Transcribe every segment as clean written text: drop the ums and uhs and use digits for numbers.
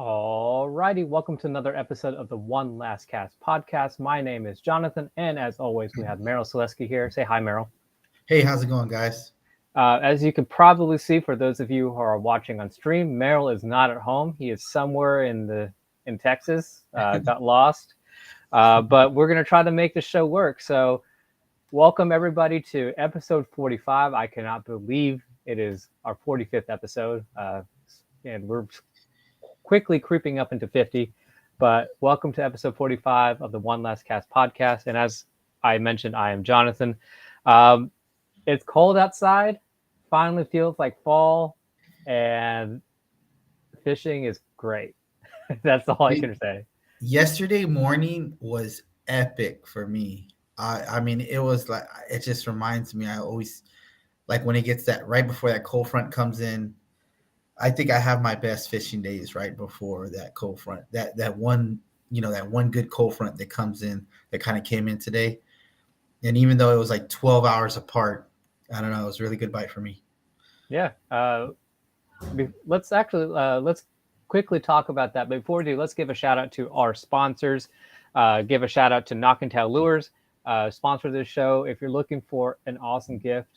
Alrighty, welcome to another episode of the One Last Cast podcast. My name is Jonathan, and as always, we have Merriel Solesky here. Say hi, Merriel. Hey, how's it going, guys? As you can probably see, for those of you who are watching on stream, Merriel is not at home. He is somewhere in Texas. Got lost, but we're gonna try to make the show work. So, welcome everybody to episode 45. I cannot believe it is our 45th episode, and we're quickly creeping up into 50, but welcome to episode 45 of the One Last Cast podcast. And as I mentioned, I am Jonathan. It's cold outside, finally feels like fall, and fishing is great. That's all I can say. Yesterday morning was epic for me. I mean, it was like, it just reminds me, I always, like when it gets that right before that cold front comes in, I think I have my best fishing days right before that cold front. That one, that one good cold front that comes in, that kind of came in today. And even though it was like 12 hours apart, I don't know, it was a really good bite for me. Yeah. Let's quickly talk about that. But before we do, let's give a shout out to our sponsors. Give a shout out to Knock and Tail Lures, sponsor this show. If you're looking for an awesome gift,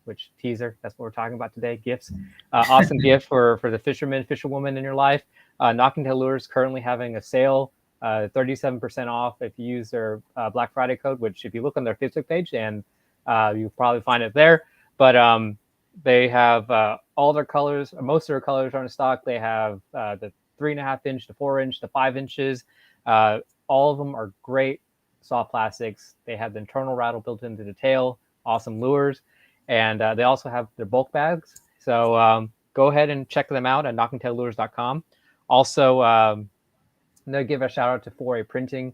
which teaser, that's what we're talking about today, gifts. Awesome gift for the fisherman, fisherwoman in your life. Knock and Tail Lures currently having a sale, 37% off if you use their Black Friday code, which if you look on their Facebook page, and you'll probably find it there. But they have all their colors, most of their colors are in stock. They have the 3.5 inch, the 4 inch, the 5 inches. All of them are great soft plastics. They have the internal rattle built into the tail, awesome lures. And they also have their bulk bags. So go ahead and check them out at knockandtaillures.com. Also, they give a shout out to 4A Printing.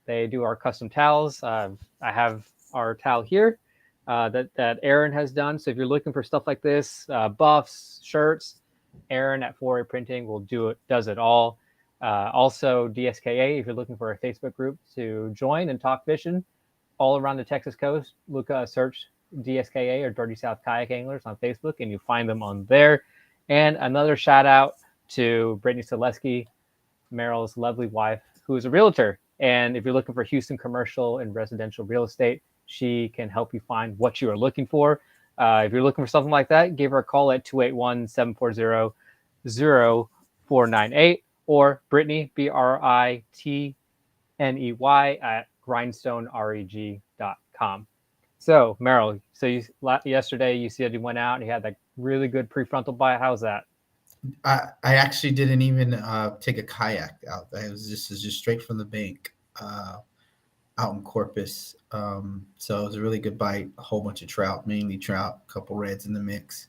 They do our custom towels. I have our towel here that Aaron has done. So if you're looking for stuff like this, buffs, shirts, Aaron at 4A Printing does it all. Also, DSKA, if you're looking for a Facebook group to join and talk fishing all around the Texas coast, search DSKA or Dirty South Kayak Anglers on Facebook, and you find them on there. And another shout out to Brittany Solesky, Merrill's lovely wife, who is a realtor. And if you're looking for Houston commercial and residential real estate, she can help you find what you are looking for. If you're looking for something like that, give her a call at 281-740-0498, or Brittany, BRITNEY, at grindstonereg.com. So, Merriel, yesterday you said you went out and you had that really good prefrontal bite. How's that? I actually didn't even take a kayak out. It was just straight from the bank out in Corpus. So it was a really good bite. A whole bunch of trout, mainly trout, a couple reds in the mix,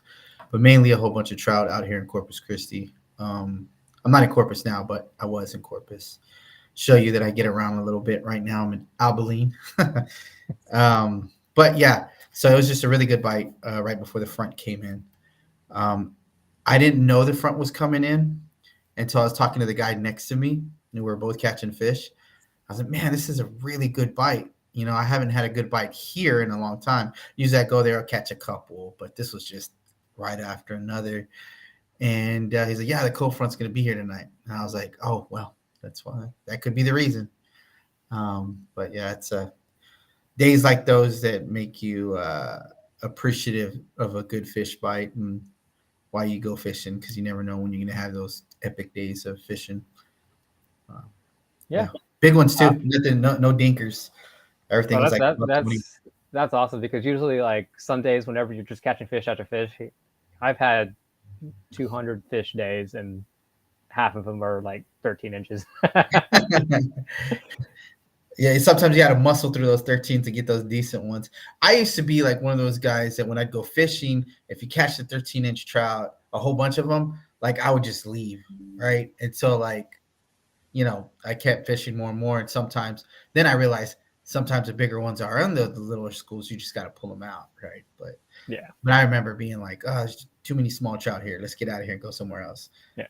but mainly a whole bunch of trout out here in Corpus Christi. I'm not in Corpus now, but I was in Corpus. Show you that I get around a little bit right now. I'm in Abilene. But yeah, so it was just a really good bite right before the front came in. I didn't know the front was coming in until I was talking to the guy next to me, and we were both catching fish. I was like, man, this is a really good bite. I haven't had a good bite here in a long time. Usually I go there, I'll catch a couple, but this was just right after another. And he's like, yeah, the cold front's going to be here tonight. And I was like, oh, well, that's why. That could be the reason. But yeah, it's days like those that make you appreciative of a good fish bite and why you go fishing, because you never know when you're going to have those epic days of fishing. Yeah. Big ones too. No dinkers. Everything was that's awesome, because usually like some days whenever you're just catching fish after fish, I've had 200 fish days and half of them are like 13 inches. Yeah, sometimes you got to muscle through those 13 to get those decent ones. I used to be like one of those guys that when I'd go fishing, if you catch the 13-inch trout, a whole bunch of them, like I would just leave, right? And so like, I kept fishing more and more. And then I realized sometimes the bigger ones are in the littler schools. You just got to pull them out, right? But I remember being like, oh, there's too many small trout here. Let's get out of here and go somewhere else. Yeah.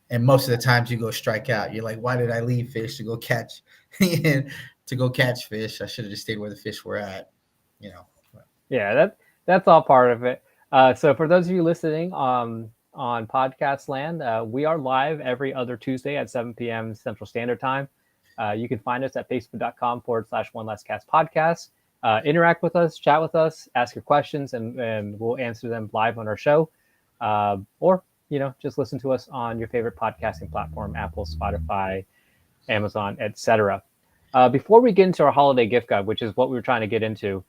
And most of the times you go strike out. You're like, why did I leave fish to go catch fish? I should have just stayed where the fish were at, Yeah, that's all part of it. So for those of you listening, on podcast land. We are live every other Tuesday at 7 p.m. Central Standard Time. You can find us at facebook.com/one less cast podcast. Interact with us, chat with us, ask your questions, and we'll answer them live on our show. Or, just listen to us on your favorite podcasting platform, Apple, Spotify, Amazon, etc. Before we get into our holiday gift guide, which is what we were trying to get into,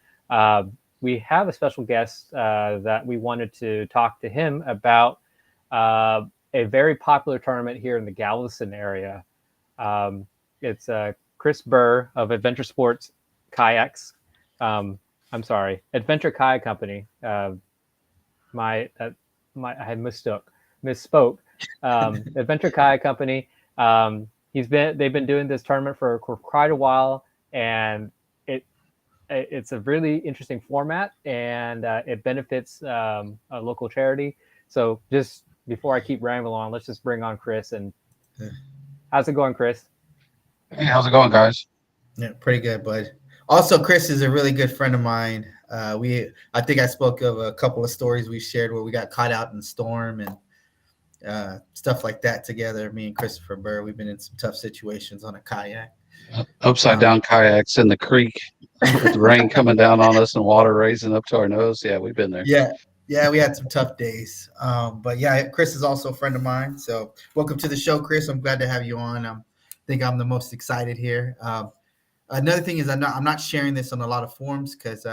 we have a special guest that we wanted to talk to him about a very popular tournament here in the Galveston area. It's Chris Burr of Adventure Sports Kayaks. I'm sorry, Adventure Kayak Company. I had misspoke. Adventure Kayak Company. They've been doing this tournament for quite a while, and it's a really interesting format, and it benefits a local charity. So just before I keep rambling on, let's just bring on Chris. And how's it going, Chris? Hey, how's it going, guys? Yeah, pretty good, bud. Also, Chris is a really good friend of mine. I think I spoke of a couple of stories we shared where we got caught out in the storm and stuff like that together. Me and Kristopher Burr, we've been in some tough situations on a kayak. Upside down kayaks in the creek with rain coming down on us and water raising up to our nose. Yeah, we've been there. Yeah, we had some tough days. But yeah, Chris is also a friend of mine. So welcome to the show, Chris. I'm glad to have you on. I think I'm the most excited here. Another thing is I'm not sharing this on a lot of forums because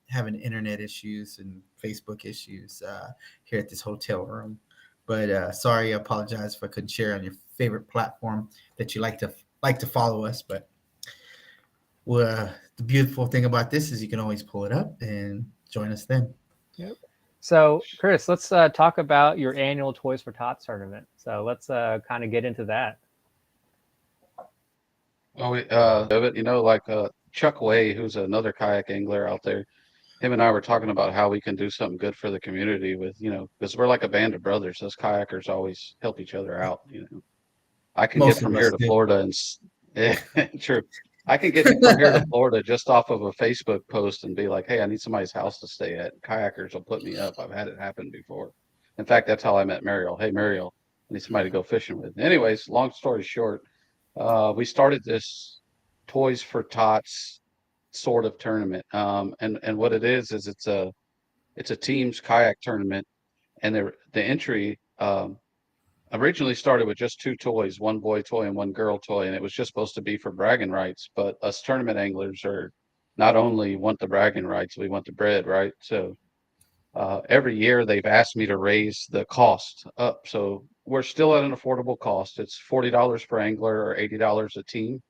having internet issues and Facebook issues here at this hotel room. But sorry, I apologize if I couldn't share on your favorite platform that you like to follow us. But the beautiful thing about this is you can always pull it up and join us then. Yep. So, Chris, let's talk about your annual Toys for Tots tournament. So let's kind of get into that. Well, Chuck Way, who's another kayak angler out there, him and I were talking about how we can do something good for the community with, because we're like a band of brothers. Us kayakers always help each other out. I can get from here to Florida true. I can get from here to Florida just off of a Facebook post and be like, hey, I need somebody's house to stay at. Kayakers will put me up. I've had it happen before. In fact, that's how I met Merriel. Hey, Merriel, I need somebody to go fishing with. Anyways, long story short, we started this Toys for Tots sort of tournament. And what it is it's a team's kayak tournament, and the entry originally started with just two toys, one boy toy and one girl toy, and it was just supposed to be for bragging rights. But us tournament anglers are not only want the bragging rights, we want the bread, right? So every year they've asked me to raise the cost up. So we're still at an affordable cost. It's $40 per angler or $80 a team.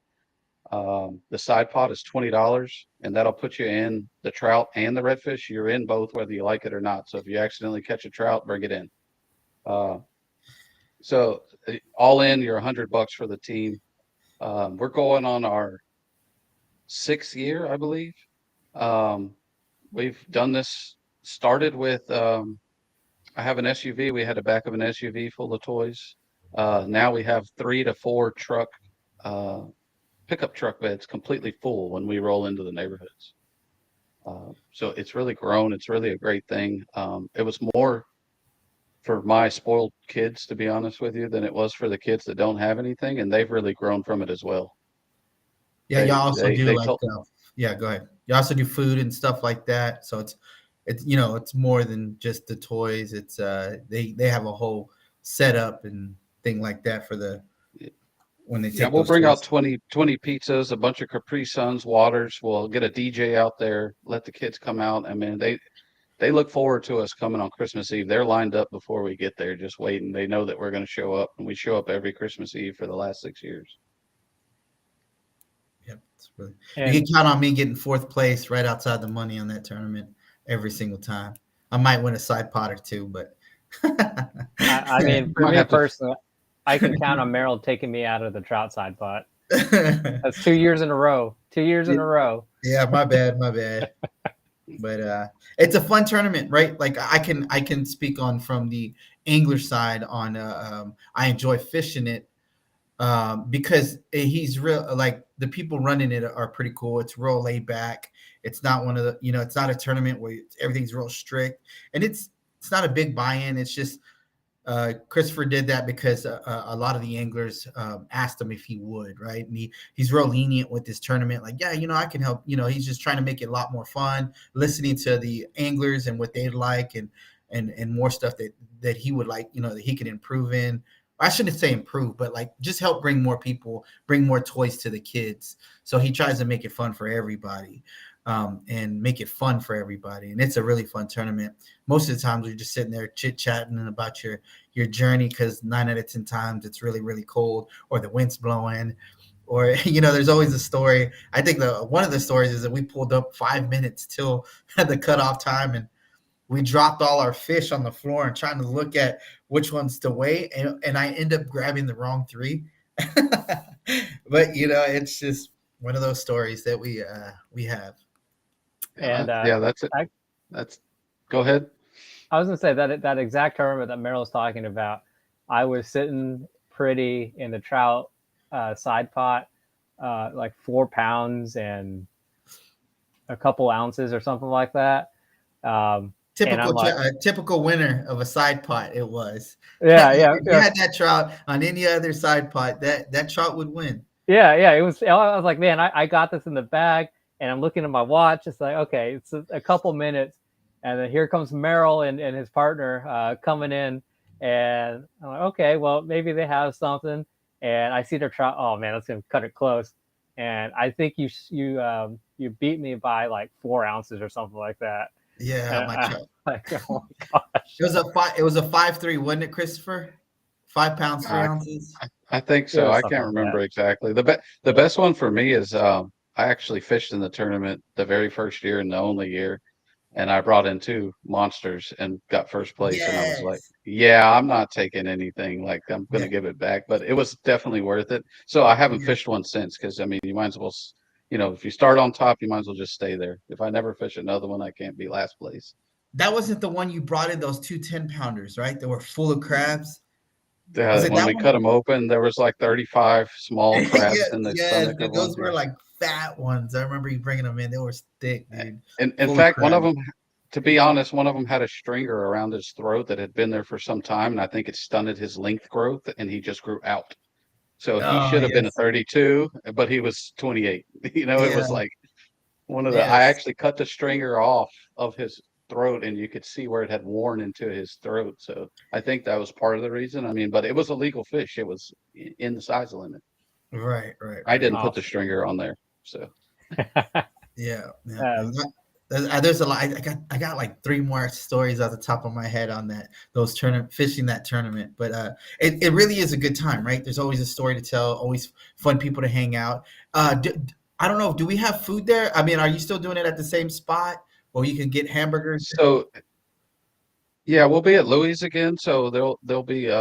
The side pot is $20, and that'll put you in the trout and the redfish. You're in both, whether you like it or not. So if you accidentally catch a trout, bring it in. So all in, you're $100 for the team. We're going on our 6th year, I believe. We've done this, started with, I have an SUV. We had a back of an SUV full of toys. Now we have 3 to 4 pickup truck beds completely full when we roll into the neighborhoods. So it's really grown. It's really a great thing. It was more for my spoiled kids, to be honest with you, than it was for the kids that don't have anything, and they've really grown from it as well. Yeah, y'all also do yeah, go ahead. You also do food and stuff like that. So it's it's more than just the toys. It's they have a whole setup and thing like that for the when they take. Yeah, we'll bring out 20 pizzas, a bunch of Capri Suns, waters. We'll get a DJ out there, let the kids come out. I mean, they look forward to us coming on Christmas Eve. They're lined up before we get there, just waiting. They know that we're going to show up, and we show up every Christmas Eve for the last 6 years. Yep, you can count on me getting 4th place right outside the money on that tournament every single time. I might win a side pot or two, but I mean, for me personally, I can count on Merriel taking me out of the trout side pot. That's 2 years in a row. 2 years in a row. Yeah, my bad. But it's a fun tournament, right? Like I can speak on from the angler side on I enjoy fishing it because he's real, like the people running it are pretty cool. It's real laid back. It's not one of the, it's not a tournament where everything's real strict, and it's not a big buy-in. It's just Kristopher did that because a lot of the anglers asked him if he would, right? And he's real lenient with this tournament. Like, yeah, I can help. He's just trying to make it a lot more fun, listening to the anglers and what they'd like, and more stuff that he would like, that he could improve in. I shouldn't say improve, but like just help bring more people, bring more toys to the kids. So he tries to make it fun for everybody. And make it fun for everybody. And it's a really fun tournament. Most of the times we're just sitting there chit-chatting about your journey, because 9 out of 10 times it's really, really cold, or the wind's blowing, or, there's always a story. I think one of the stories is that we pulled up 5 minutes till the cutoff time, and we dropped all our fish on the floor and trying to look at which ones to weigh. And I end up grabbing the wrong 3. But, it's just one of those stories that we have. And yeah, that's it. Go ahead. I was gonna say that exact tournament that Merrill's talking about, I was sitting pretty in the trout side pot, like 4 pounds and a couple ounces or something like that. Typical winner of a side pot. It was. Yeah. If you had that trout on any other side pot, that trout would win. Yeah. It was. I was like, man, I got this in the bag. And I'm looking at my watch. It's like, okay, it's a couple minutes. And then here comes Merriel and his partner coming in. And I'm like, okay, well, maybe they have something. And I see their trout. Oh, man, that's going to cut it close. And I think you beat me by like 4 ounces or something like that. Yeah, my trout. Like, oh my gosh. It was a 5'3", wasn't it, Kristopher? 5 pounds, 3 ounces? I think so. I can't remember exactly. The best one for me is I actually fished in the tournament the very first year and the only year, and I brought in 2 monsters and got first place. Yes. And I was like, yeah, I'm not taking anything. Like, I'm going to give it back. But it was definitely worth it. So I haven't fished one since, because, I mean, you might as well, if you start on top, you might as well just stay there. If I never fish another one, I can't be last place. That wasn't the one you brought in, those 2 10-pounders, right? They were full of crabs. Yeah, when we cut them open, there was like 35 small crabs in the stomach. Dude, those were like fat ones. I remember you bringing them in. They were thick, dude. And in fact, one of them, to be honest, one of them had a stringer around his throat that had been there for some time, and I think it stunted his length growth, and he just grew out. So he should have been a 32, but he was 28. It was like one of the. I actually cut the stringer off of his throat, and you could see where it had worn into his throat. So I think that was part of the reason. I mean, but it was a legal fish. It was in the size limit. Right. I didn't put the stringer on there. So yeah. There's a lot. I got like 3 more stories off the top of my head on those fishing that tournament. But it really is a good time, right? There's always a story to tell, always fun people to hang out. I don't know. Do we have food there? I mean, are you still doing it at the same spot where you can get hamburgers? So yeah, we'll be at Louis again. So there'll be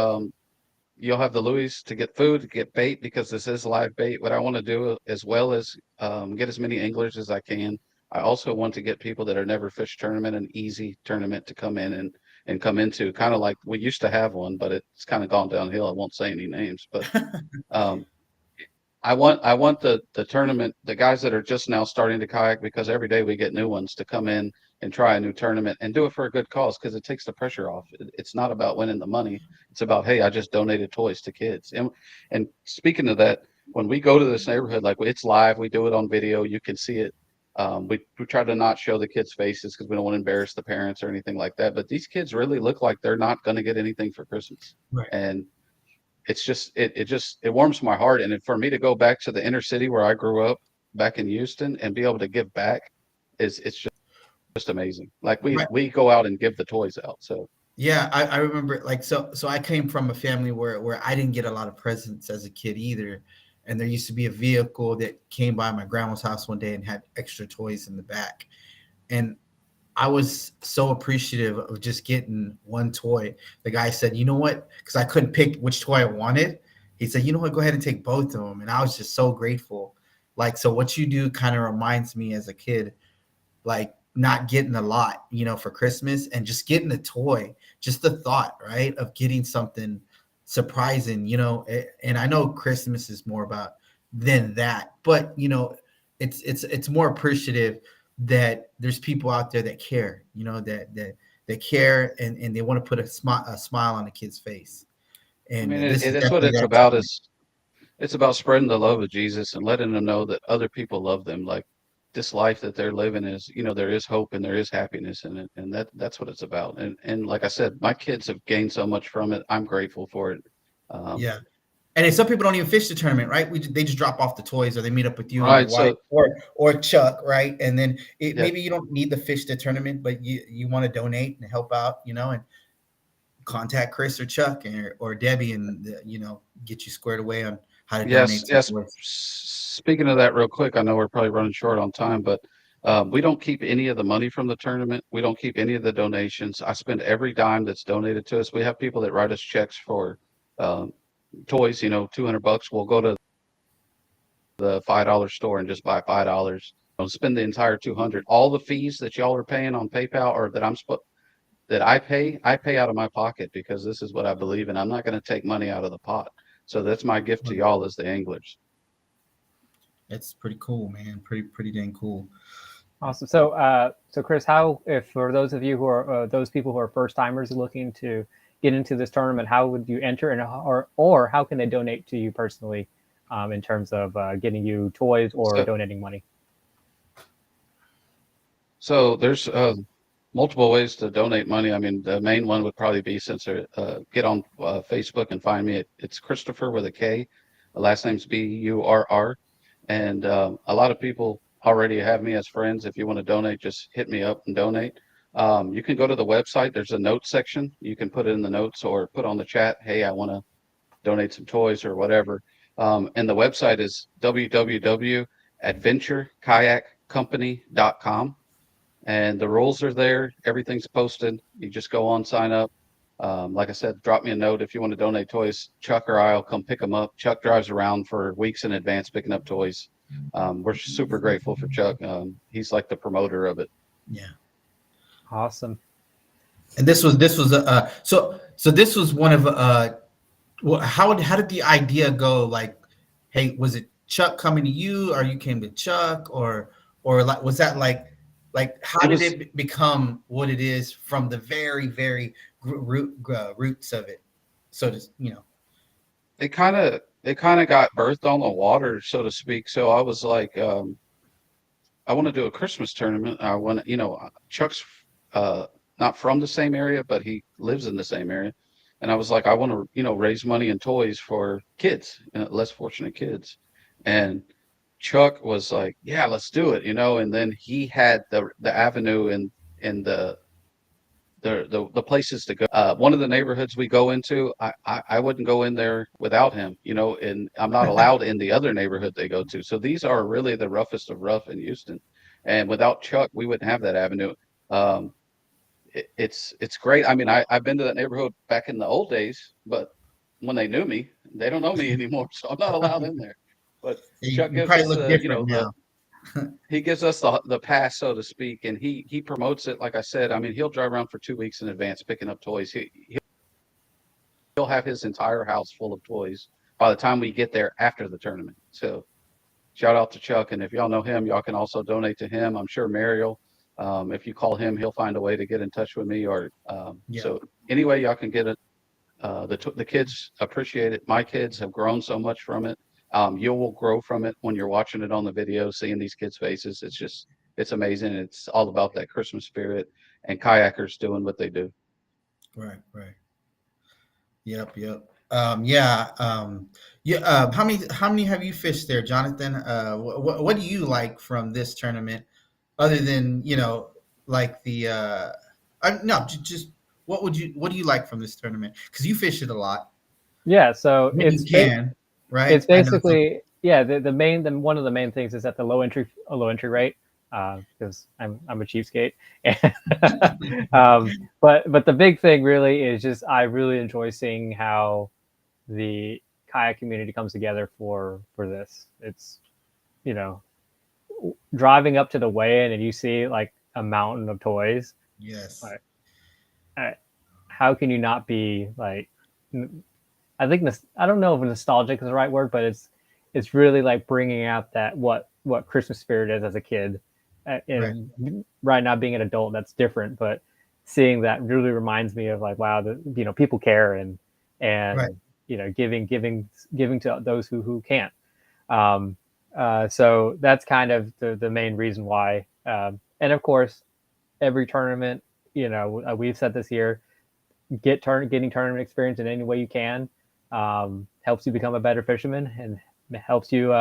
you'll have the Louis to get food, to get bait, because this is live bait. What I want to do, as well as get as many anglers as I can. I also want to get people that are never fished tournament, an easy tournament to come in and come into, kind of like we used to have one, but it's kind of gone downhill. I won't say any names, but I want the tournament, the guys that are just now starting to kayak, because every day we get new ones, to come in and try a new tournament and do it for a good cause, because it takes the pressure off. It's not about winning the money. It's about, hey, I just donated toys to kids. And speaking of that, when we go to this neighborhood, like, it's live, we do it on video, you can see it. We try to not show the kids' faces because we don't want to embarrass the parents or anything like that. But these kids really look like they're not going to get anything for Christmas. Right. And it's just, it warms my heart. And for me to go back to the inner city where I grew up back in Houston and be able to give back it's just amazing. Like we go out and give the toys out. So yeah, I remember, like, so I came from a family where I didn't get a lot of presents as a kid either. And there used to be a vehicle that came by my grandma's house one day and had extra toys in the back. And I was so appreciative of just getting one toy. The guy said, you know what? Because I couldn't pick which toy I wanted. He said, you know what? Go ahead and take both of them. And I was just so grateful. Like, so what you do kind of reminds me as a kid, like, not getting a lot, for Christmas, and just getting a toy, just the thought, right, of getting something surprising, and I know Christmas is more about than that, but it's more appreciative that there's people out there that care, that they care, and they want to put a smile on the kid's face. And I mean, this is it's what definitely it's that about. time. It's about spreading the love of Jesus and letting them know that other people love them. Like this life that they're living is, there is hope and there is happiness in it, and that's what it's about. And like I said, my kids have gained so much from it. I'm grateful for it. Um, Yeah. And then some people don't even fish the tournament, right? They just drop off the toys, or they meet up with you and your right. wife, So or Chuck, right? And then yeah, maybe you don't need to fish the tournament, but you want to donate and help out, and contact Chris or Chuck or Debbie, and get you squared away on how to yes, donate some yes. toys. Speaking of that, real quick, I know we're probably running short on time, but we don't keep any of the money from the tournament. We don't keep any of the donations. I spend every dime that's donated to us. We have people that write us checks for um, toys. $200. We'll go to the $5 store and just buy $5. Don't spend the entire 200. All the fees that y'all are paying on PayPal, or that I pay out of my pocket, because this is what I believe in. I'm not going to take money out of the pot. So that's my gift to y'all as the anglers. It's pretty cool, man. Pretty dang cool. Awesome. So Chris, how, if for those of you who are those people who are first timers looking to get into this tournament, how would you enter, and or how can they donate to you personally, in terms of getting you toys or donating money? So there's multiple ways to donate money. I mean, the main one would probably be, since get on Facebook and find me. It's Kristopher with a K. The last name's Burr. And a lot of people already have me as friends. If you want to donate, just hit me up and donate. You can go to the website. There's a notes section. You can put it in the notes or put on the chat, hey, I want to donate some toys or whatever. And the website is www.adventurekajakcompany.com. And the rules are there. Everything's posted. You just go on, sign up. Like I said, drop me a note if you want to donate toys. Chuck or I'll come pick them up. Chuck drives around for weeks in advance picking up toys. We're super grateful for Chuck. He's like the promoter of it. Yeah. Awesome. And this was so this was one of how did the idea go? Like, hey, was it Chuck coming to you, or you came to Chuck, or like, was that like how did it become what it is from the very roots of it? So it kind of got birthed on the water, so to speak. So I was like, I want to do a Christmas tournament. I want Chuck's not from the same area, but he lives in the same area. And I was like, I want to, raise money and toys for kids, less fortunate kids. And Chuck was like, yeah, let's do it, and then he had the avenue and the places to go. One of the neighborhoods we go into, I wouldn't go in there without him, and I'm not allowed in the other neighborhood they go to. So these are really the roughest of rough in Houston. And without Chuck, we wouldn't have that avenue. It's great. I mean, I've been to that neighborhood back in the old days, but when they knew me, they don't know me anymore. So I'm not allowed in there. But Chuck gives us he gives us the pass, so to speak, and he promotes it. Like I said, I mean, he'll drive around for 2 weeks in advance picking up toys. He'll have his entire house full of toys by the time we get there after the tournament. So shout out to Chuck, and if y'all know him, y'all can also donate to him. I'm sure Merriel, if you call him, he'll find a way to get in touch with me. Or so anyway, y'all can get it. The kids appreciate it. My kids have grown so much from it. You will grow from it when you're watching it on the video, seeing these kids' faces. It's amazing. It's all about that Christmas spirit and kayakers doing what they do. Right. Yep. How many have you fished there, Jonathan? What do you like from this tournament, other than like the just what do you like from this tournament? Because you fish it a lot. Yeah, so right? It's basically one of the main things is that the low entry rate, because I'm a cheapskate. But the big thing really is just I really enjoy seeing how the kayak community comes together for this. It's driving up to the weigh-in and you see like a mountain of toys. Yes. Like, how can you not be like? I think I don't know if nostalgic is the right word, but it's really like bringing out that what Christmas spirit is as a kid, and right now being an adult, that's different. But seeing that really reminds me of like, wow, people care and Right. giving to those who can't. So that's kind of the main reason why. And of course, every tournament, we've said this year, getting tournament experience in any way you can helps you become a better fisherman and helps you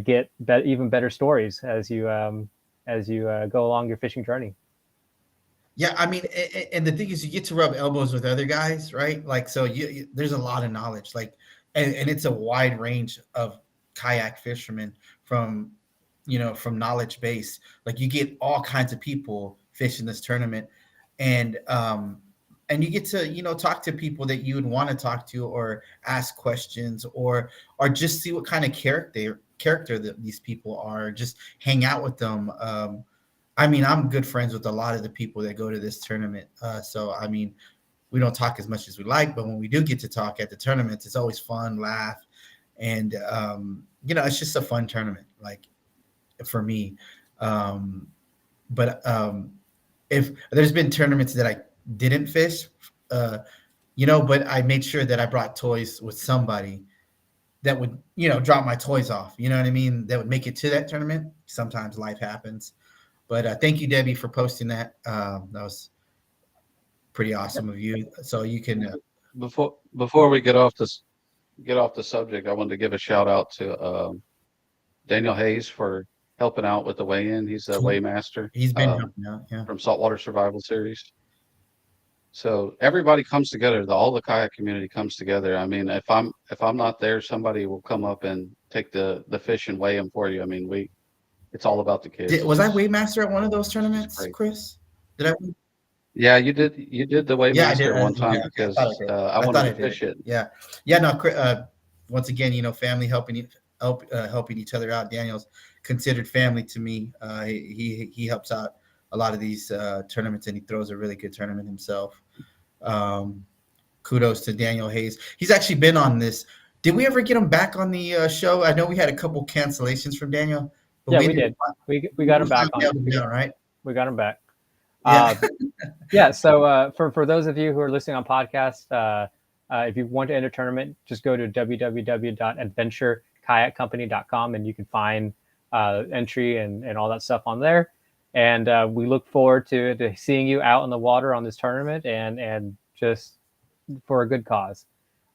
get even better stories as you go along your fishing journey. Yeah, I mean, and the thing is, you get to rub elbows with other guys, right? Like, so there's a lot of knowledge, like, and it's a wide range of kayak fishermen from knowledge base. Like, you get all kinds of people fishing this tournament, and you get to talk to people that you would want to talk to, or ask questions, or just see what kind of character that these people are. Just hang out with them. I mean, I'm good friends with a lot of the people that go to this tournament. So, I mean, we don't talk as much as we like, but when we do get to talk at the tournaments, it's always fun, laugh. And, it's just a fun tournament, like, for me. But if there's been tournaments that I didn't fish, but I made sure that I brought toys with somebody that would, drop my toys off. You know what I mean? That would make it to that tournament. Sometimes life happens. But thank you, Debbie, for posting that. That was pretty awesome of you. So you can before we get off the subject, I wanted to give a shout out to Daniel Hayes for helping out with the weigh-in. He's a weighmaster. He's been helping out, yeah, from Saltwater Survival Series. So everybody comes together. All the kayak community comes together. I mean, if I'm not there, somebody will come up and take the fish and weigh them for you. I mean, it's all about the kids. Was I weighmaster at one of those tournaments, Chris? Did I? Yeah, you did. You did the weighmaster one time because I wanted to fish it. Yeah. No. Once again, family helping each other out. Daniel's considered family to me. He helps out a lot of these tournaments, and he throws a really good tournament himself. Kudos to Daniel Hayes. He's actually been on this. Did we ever get him back on the show? I know we had a couple cancellations from Daniel. Yeah, we did. We got him back on. Right? We got him back. Yeah. Yeah. So for those of you who are listening on podcast, if you want to enter a tournament, just go to www.adventurekayakcompany.com and you can find entry and all that stuff on there. And we look forward to seeing you out in the water on this tournament and just for a good cause.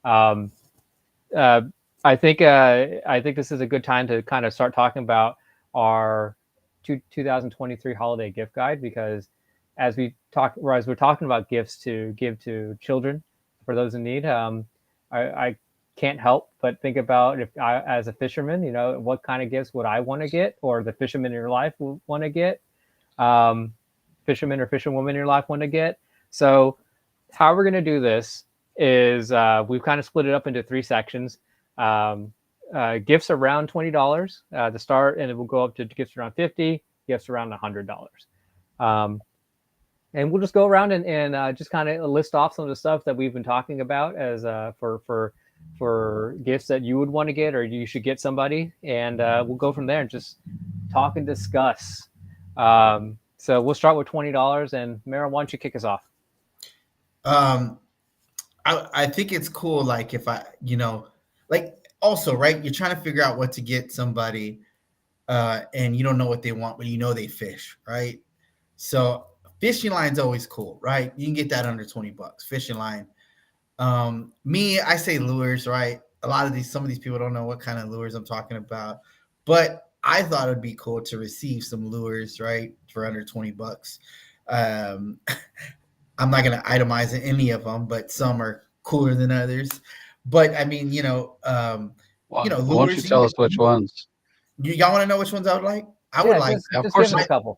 I think this is a good time to kind of start talking about our 2023 holiday gift guide, because as we're talking about gifts to give to children for those in need, I can't help but think about, if I, as a fisherman, what kind of gifts would I want to get, or the fisherman in your life will want to get, fisherman or fisherwoman in your life want to get. So how we're going to do this is we've kind of split it up into three sections. Gifts around $20 to start, and it will go up to gifts around $50, gifts around $100. And we'll just go around and just kind of list off some of the stuff that we've been talking about as for gifts that you would want to get or you should get somebody, and we'll go from there and just talk and discuss. So we'll start with $20, and Merriel, why don't you kick us off? I think it's cool, like, if also, right, you're trying to figure out what to get somebody, and you don't know what they want, but they fish, right? So fishing line's always cool, right? You can get that under $20. Fishing line. I say lures, right? Some of these people don't know what kind of lures I'm talking about, but I thought it'd be cool to receive some lures, right, for under $20. I'm not going to itemize any of them, but some are cooler than others. But I mean, why lures, don't you tell us which ones? Y'all want to know which ones I would like? I would like, of course, a couple.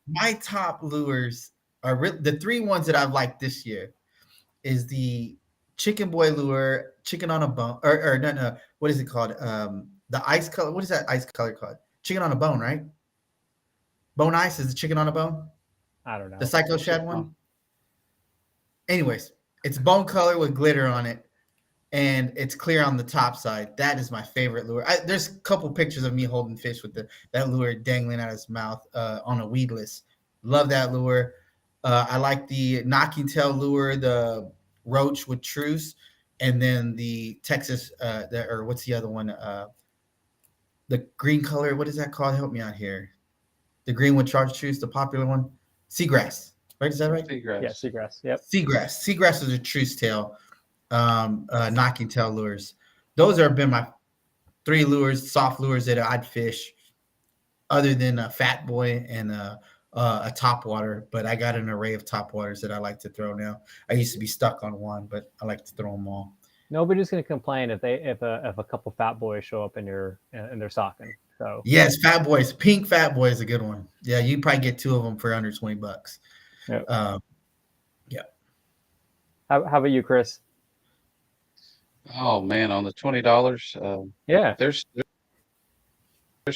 My top lures are the three ones that I've liked this year is the Chicken Boy lure, chicken on a bone, or no, what is it called? The ice color. What is that ice color called? Chicken on a bone, right? Bone ice is the chicken on a bone. I don't know. The Cyclo Shad one. Anyways, it's bone color with glitter on it, and it's clear on the top side. That is my favorite lure. There's a couple pictures of me holding fish with that lure dangling out of his mouth on a weedless. Love that lure. I like the knocking tail lure, the roach with truce, and then the Texas, or what's the other one? The green color. What is that called? Help me out here. The green with chartreuse, the popular one. Seagrass. Right? Is that right? Seagrass. Yeah, seagrass. Yep. Seagrass. Seagrass is a truce tail, knocking tail lures. Those have been my 3 lures, soft lures that I'd fish, other than a fat boy and a top water. But I got an array of top waters that I like to throw now. I used to be stuck on one, but I like to throw them all. Nobody's going to complain if a couple fat boys show up in their stocking. So yes, fat boys, pink fat boy is a good one. Yeah, you probably get 2 of them for under $20. Yep. Yeah. How about you, Chris? Oh man, on the $20, Yeah. there's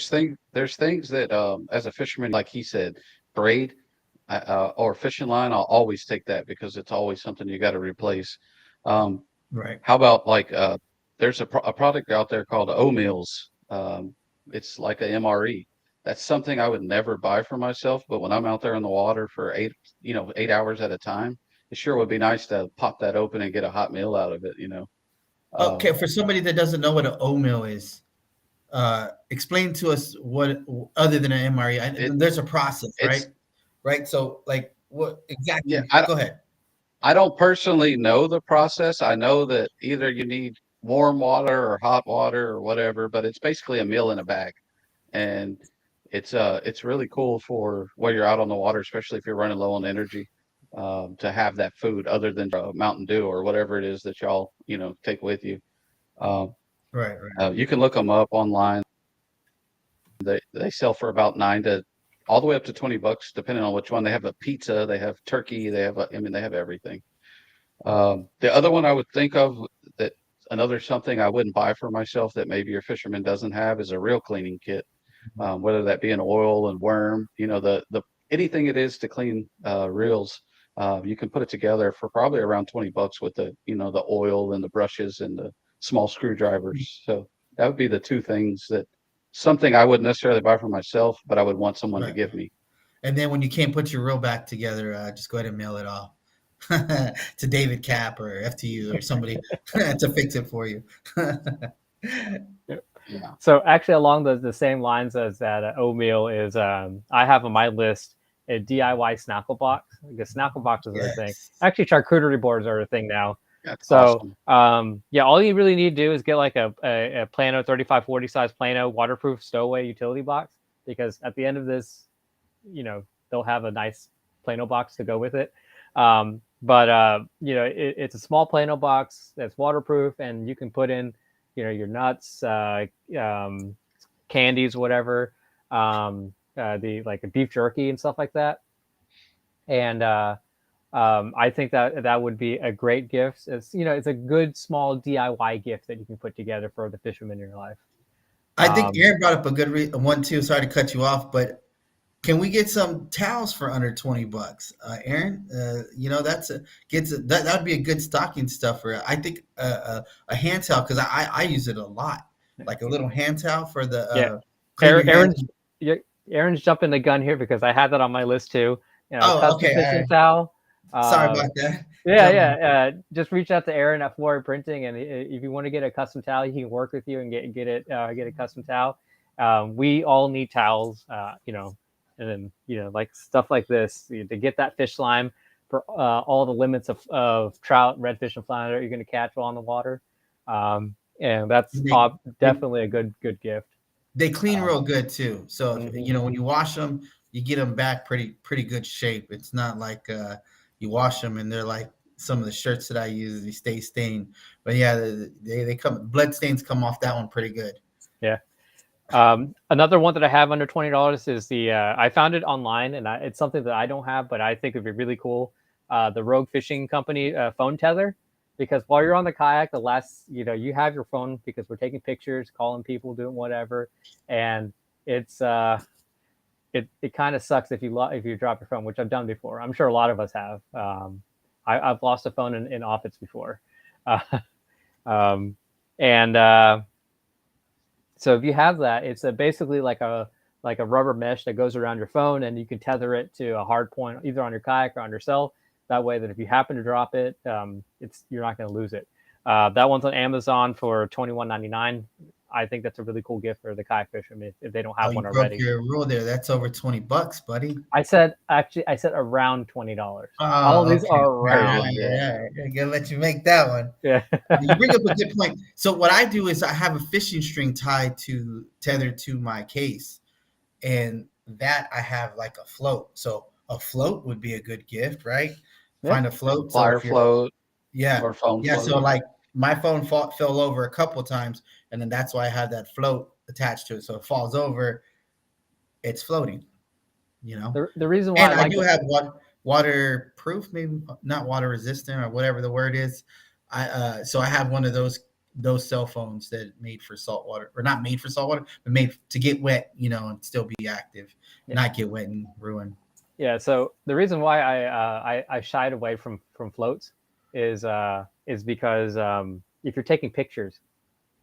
things that as a fisherman, like he said, braid or fishing line, I'll always take that because it's always something you got to replace. Right. How about like there's a product out there called O-Meals. It's like a MRE. That's something I would never buy for myself, but when I'm out there in the water for 8 hours at a time, it sure would be nice to pop that open and get a hot meal out of it, Okay, for somebody that doesn't know what an O-mill is, explain to us what, other than an MRE, there's a process, right? Right. So, like, what exactly? Yeah, Go ahead. I don't personally know the process. I know that either you need warm water or hot water or whatever, but it's basically a meal in a bag, and it's really cool for while you're out on the water, especially if you're running low on energy, to have that food other than Mountain Dew or whatever it is that y'all take with you. Right. You can look them up online. They sell for about all the way up to $20, depending on which one. They have a pizza, they have turkey, they have they have everything. The other one I would think of that another something I wouldn't buy for myself that maybe your fisherman doesn't have is a reel cleaning kit, whether that be an oil and worm, the anything it is to clean reels. You can put it together for probably around $20 with the the oil and the brushes and the small screwdrivers. So that would be the 2 things that something I wouldn't necessarily buy for myself, but I would want someone to give me. And then when you can't put your reel back together, just go ahead and mail it off to David Cap or FTU or somebody to fix it for you. Yeah. So actually, along the same lines as that, oatmeal is I have on my list a DIY snackle box. Because snackle boxes are a thing. Actually, charcuterie boards are a thing now. That's so awesome. yeah, all you really need to do is get like a Plano 3540 size Plano waterproof stowaway utility box, because at the end of this, they'll have a nice Plano box to go with it. But it's a small Plano box that's waterproof, and you can put in your nuts, candies, whatever, the like a beef jerky and stuff like that. And I think that would be a great gift. It's it's a good small DIY gift that you can put together for the fisherman in your life. I think Aaron brought up a good one too. Sorry to cut you off, but can we get some towels for under $20? Aaron, that would be a good stocking stuffer. I think a hand towel, because I use it a lot, like a little hand towel for the Aaron's jumping the gun here because I had that on my list too. Custom fishing towel. Sorry about that. Yeah. Just reach out to Aaron at Florida Printing, and if you want to get a custom towel, he can work with you and get a custom towel. We all need towels, and then like stuff like this to get that fish slime for all the limits of trout, redfish, and flounder you're going to catch while on the water. And that's definitely a good gift. They clean real good too. So when you wash them, you get them back pretty good shape. It's not like you wash them and they're like some of the shirts that I use, they stay stained. But yeah, they come, blood stains come off that one pretty good. Yeah. Another one that I have under $20 is the I found it online, and it's something that I don't have, but I think would be really cool. The Rogue Fishing Company phone tether, because while you're on the kayak, the last you have your phone because we're taking pictures, calling people, doing whatever, and it's it kind of sucks if you drop your phone, which I've done before. I'm sure a lot of us have. I've lost a phone in office before, so if you have that, it's basically like a like a rubber mesh that goes around your phone, and you can tether it to a hard point either on your kayak or on your cell. That way, that if you happen to drop it, you're not going to lose it. That one's on Amazon for $21.99. I think that's a really cool gift for the kayak fishermen if they don't have one already. You broke your rule there. That's over $20, buddy. I said around $20. Oh, all of these are around. Yeah. I gotta let you make that one. Yeah. You bring up a good point. So what I do is I have a fishing string tethered to my case, and that I have like a float. So a float would be a good gift, right? Yeah. Find a float, flyer float, or phone float. So like my phone fell over a couple times, and then that's why I have that float attached to it. So it falls over, it's floating. The reason why, and I do have waterproof, maybe not water resistant or whatever the word is. So I have one of those cell phones that made for salt water, or not made for salt water, but made to get wet, and still be active, not get wet and ruin. Yeah. So the reason why I shied away from floats is because if you're taking pictures,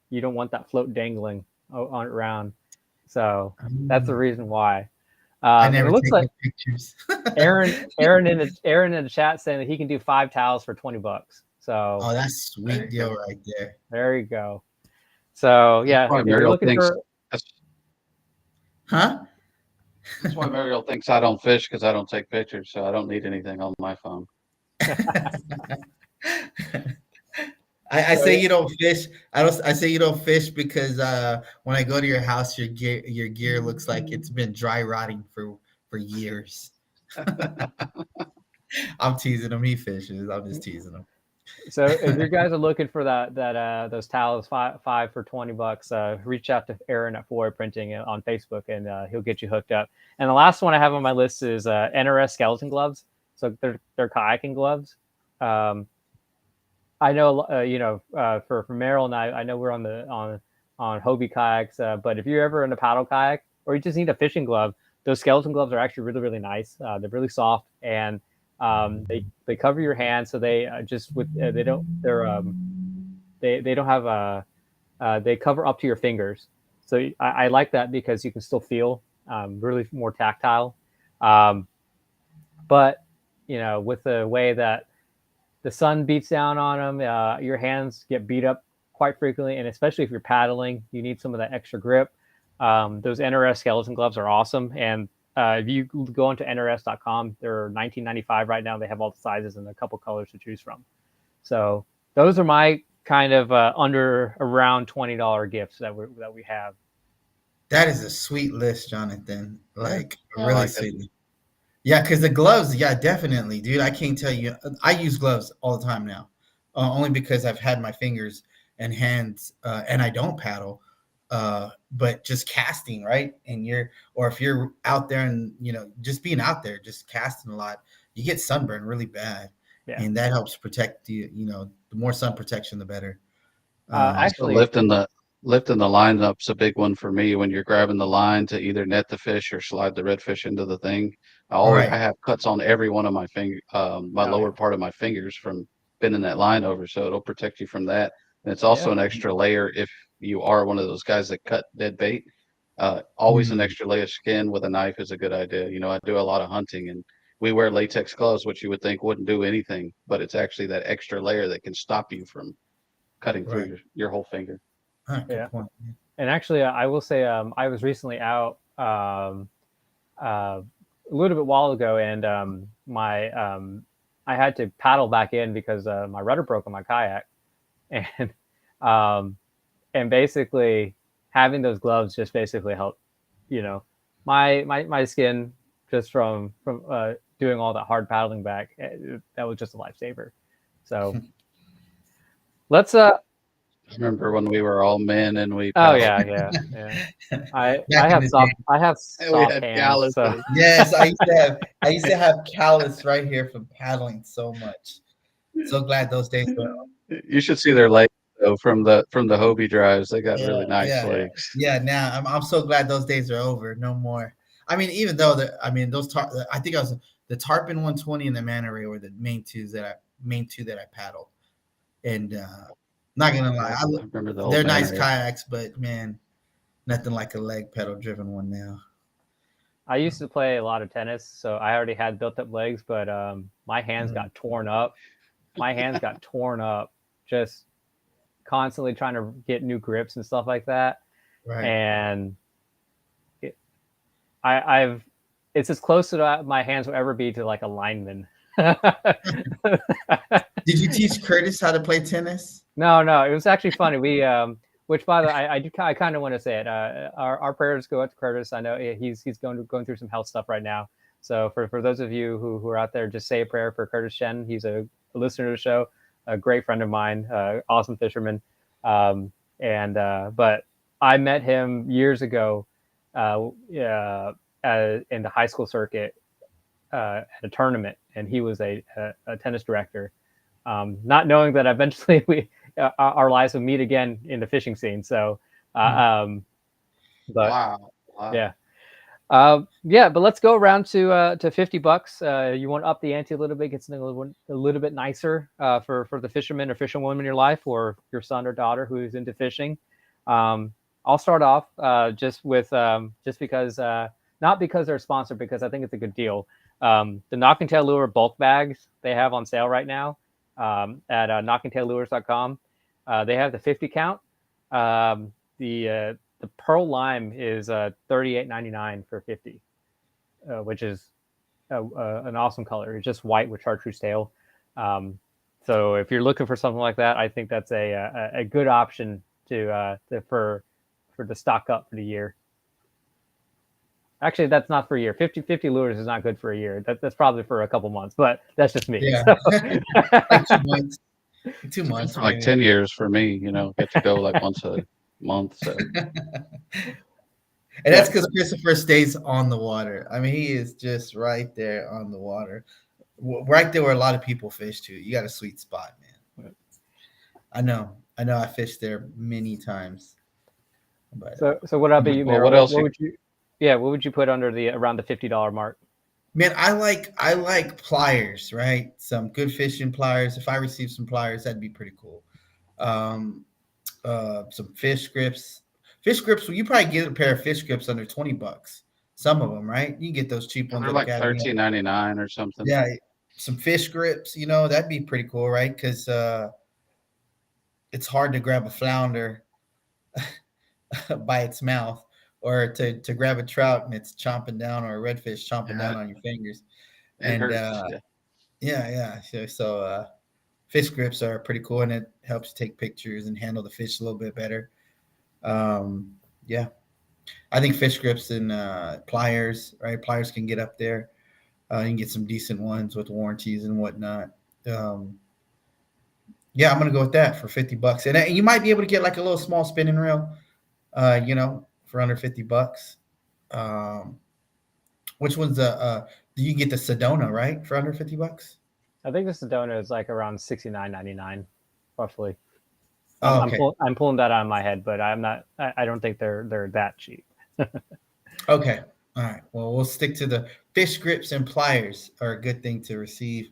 you don't want that float dangling around. So that's the reason why. I never it looks take like pictures. Aaron in the chat saying that he can do 5 towels for $20. So that's sweet deal right there. There you go. So yeah, if you're looking for, That's why Merriel thinks I don't fish, because I don't take pictures, so I don't need anything on my phone. I say you don't fish. I say you don't fish because when I go to your house, your gear looks like it's been dry rotting for years. I'm teasing him. He fishes. I'm just teasing him. So if you guys are looking for those towels, five for $20, reach out to Aaron at 4 Printing on Facebook, and he'll get you hooked up. And the last one I have on my list is NRS skeleton gloves. So they're kayaking gloves. I know, for Merriel and I know we're on Hobie kayaks, but if you're ever in a paddle kayak or you just need a fishing glove, those skeleton gloves are actually really, really nice. They're really soft, and they cover your hands, so they they cover up to your fingers. So I like that because you can still feel really more tactile. But with the way that the sun beats down on them, your hands get beat up quite frequently, and especially if you're paddling, you need some of that extra grip. Those NRS skeleton gloves are awesome, and if you go onto nrs.com, they're $19.95 right now. They have all the sizes and a couple colors to choose from. So those are my kind of around $20 gifts that we have. That is a sweet list, Jonathan. Like really sweet. Yeah, because the gloves, definitely, dude. I can't tell you. I use gloves all the time now, only because I've had my fingers and hands, and I don't paddle. But just casting, right? And if you're out there and just being out there, just casting a lot, you get sunburn really bad, and that helps protect you. The more sun protection, the better. Actually, lifting the line up's a big one for me. When you're grabbing the line to either net the fish or slide the redfish into the thing, I have cuts on every one of my finger, lower part of my fingers from bending that line over, so it'll protect you from that. And it's also an extra layer if you are one of those guys that cut dead bait. Always an extra layer of skin with a knife is a good idea. I do a lot of hunting, and we wear latex gloves, which you would think wouldn't do anything, but it's actually that extra layer that can stop you from cutting through your whole finger. Good point. And actually, I will say I was recently out a little bit while ago, and I had to paddle back in because my rudder broke on my kayak, and basically having those gloves just basically helped, my skin just from doing all that hard paddling back. That was just a lifesaver. So let's I remember when we were all men and we paddled. Yeah. I have soft hands. So. Yes, I used to have callus right here from paddling so much. So glad those days were. You should see their legs though from the Hobie drives. They got really nice legs. Yeah, now I'm so glad those days are over. No more. I mean, even though I think I was the Tarpon 120 and the Manta Ray were the main two that I paddled. And not gonna lie, I remember they're nice kayaks, but man, nothing like a leg pedal driven one now. I used to play a lot of tennis, so I already had built up legs, but my hands got torn up. My hands got torn up just constantly trying to get new grips and stuff like that. Right. And I've it's as close to my hands will ever be to like a lineman. Did you teach Curtis how to play tennis? No, it was actually funny. We which by the way, I kind of want to say it. Our prayers go out to Curtis. I know he's going through some health stuff right now. So for those of you who are out there, just say a prayer for Curtis Shen. He's a listener to the show, a great friend of mine, awesome fisherman. But I met him years ago in the high school circuit at a tournament, and he was a tennis director. Not knowing that eventually our lives would meet again in the fishing scene. So, but Wow. yeah. But let's go around to $50. You want to up the ante a little bit, get something a little bit nicer for the fisherman or fisherwoman in your life, or your son or daughter who's into fishing. I'll start off just because not because they're sponsored, because I think it's a good deal. The Knock and Tail Lure bulk bags they have on sale right now at knockandtaillures.com. They have the 50 count. The pearl lime is $38.99 for 50, which is an awesome color. It's just white with chartreuse tail. So if you're looking for something like that, I think that's a good option for the stock up for the year. Actually, that's not for a year. 50 lures is not good for a year. That's probably for a couple months, but that's just me. Yeah. So. Like 2 months. 2 months. For like 10 years for me, get to go like once a month. So. And that's because Kristopher stays on the water. I mean, he is just right there on the water, right there where a lot of people fish too. You got a sweet spot, man. I know. I fished there many times. But so what about you, Merriel? What else? What would you put under around the $50 mark? Man, I like pliers, right? Some good fishing pliers. If I receive some pliers, that'd be pretty cool. Some fish grips. Fish grips, well, you probably get a pair of fish grips under $20. Some of them, right? You get those cheap ones. They're like $13.99 or something. Yeah, some fish grips, that'd be pretty cool, right? Because it's hard to grab a flounder by its mouth, or to grab a trout and it's chomping down, or a redfish chomping down on your fingers. And so fish grips are pretty cool, and it helps take pictures and handle the fish a little bit better. I think fish grips and pliers, right? Pliers can get up there. You can get some decent ones with warranties and whatnot. I'm gonna go with that for $50, and you might be able to get like a little small spinning reel, for under $50. Which one's do you get the Sedona, right, for under $50? I think the Sedona is like around $69.99, roughly. Oh, okay. I'm pulling that out of my head, but I'm not. I don't think they're that cheap. Okay. All right. Well, we'll stick to the fish grips and pliers are a good thing to receive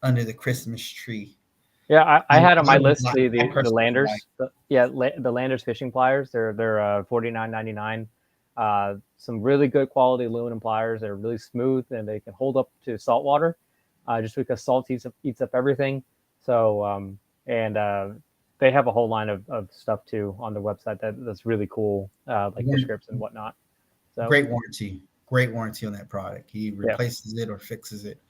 under the Christmas tree. Yeah, I had on my list the Landers. Like. The Landers fishing pliers. They're $49.99. Some really good quality aluminum pliers. They're really smooth and they can hold up to salt water, just because salt eats up everything. So they have a whole line of stuff too on the website that's really cool, like fish grips and whatnot. So great warranty on that product. He replaces it or fixes it,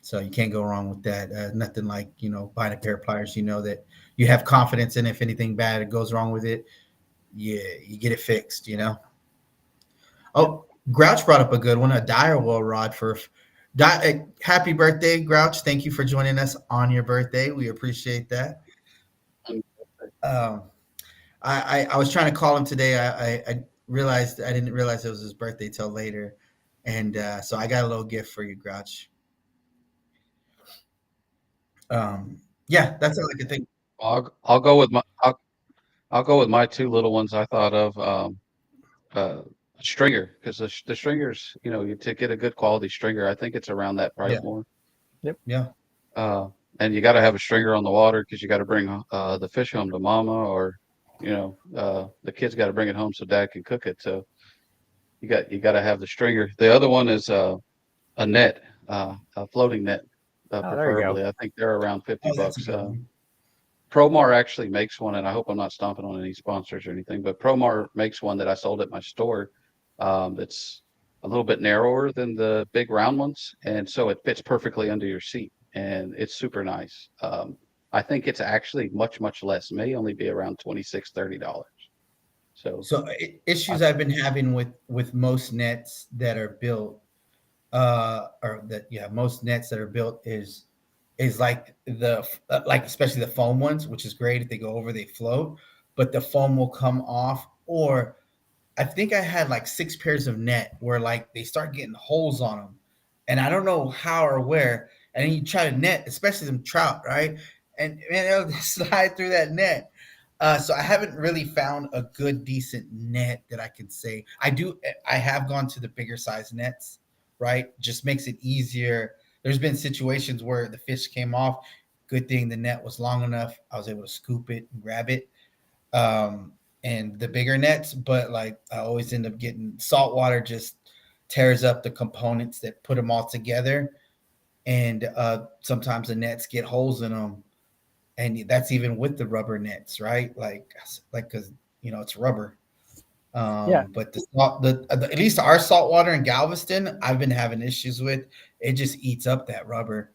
so you can't go wrong with that. Nothing like buying a pair of pliers. That you have confidence in. If anything bad goes wrong with it, you get it fixed. Oh, Grouch brought up a good one, a direwell rod for. Happy birthday, Grouch! Thank you for joining us on your birthday. We appreciate that. I was trying to call him today. I didn't realize it was his birthday till later, and so I got a little gift for you, Grouch. That's all I could think. I'll go with my two little ones. I thought of stringer, because the stringers, to get a good quality stringer, I think it's around that price more. Yep. Yeah. And you got to have a stringer on the water, because you got to bring the fish home to mama, or the kids got to bring it home so dad can cook it. So you got to have the stringer. The other one is a net, a floating net, Oh, there you go. preferably. I think they're around 50 Oh, that's a bucks. good one. Promar actually makes one, and I hope I'm not stomping on any sponsors or anything, but Promar makes one that I sold at my store. That's a little bit narrower than the big round ones, and so it fits perfectly under your seat, and it's super nice. I think it's actually much less. It may only be around $26-$30. So So I, issues I've been having with most nets that are built, or that most nets that are built is like like especially the foam ones, which is great if they go over, they float, but the foam will come off. Or I think I had like 6 pairs of net where like they start getting holes on them, and I don't know how or where. And then you try to net, especially some trout, right? And man, they'll slide through that net. So I haven't really found a good, decent net that I can say I do. I have gone to the bigger size nets, right? Just makes it easier. There's been situations where the fish came off. Good thing the net was long enough. I was able to scoop it and grab it. And the bigger nets, but like I always end up getting saltwater just tears up the components that put them all together. And sometimes the nets get holes in them, and that's even with the rubber nets, right? Like because it's rubber. Yeah. But at least our saltwater in Galveston, I've been having issues with. It just eats up that rubber.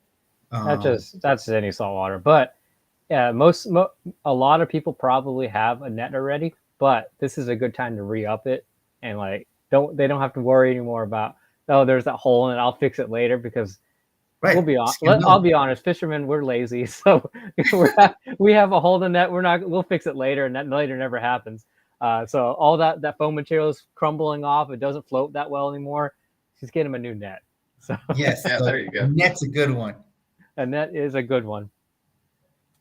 That's any saltwater. But yeah, a lot of people probably have a net already, but this is a good time to re-up it, and like they don't have to worry anymore about, oh, there's that hole and I'll fix it later, because Right. I'll be honest, fishermen, we're lazy, so we have a hole in the net. We'll fix it later, and that later never happens. So all that foam material is crumbling off. It doesn't float that well anymore. Just get him a new net. So Yes. yeah, So there you go. net's a good one. a net is a good one.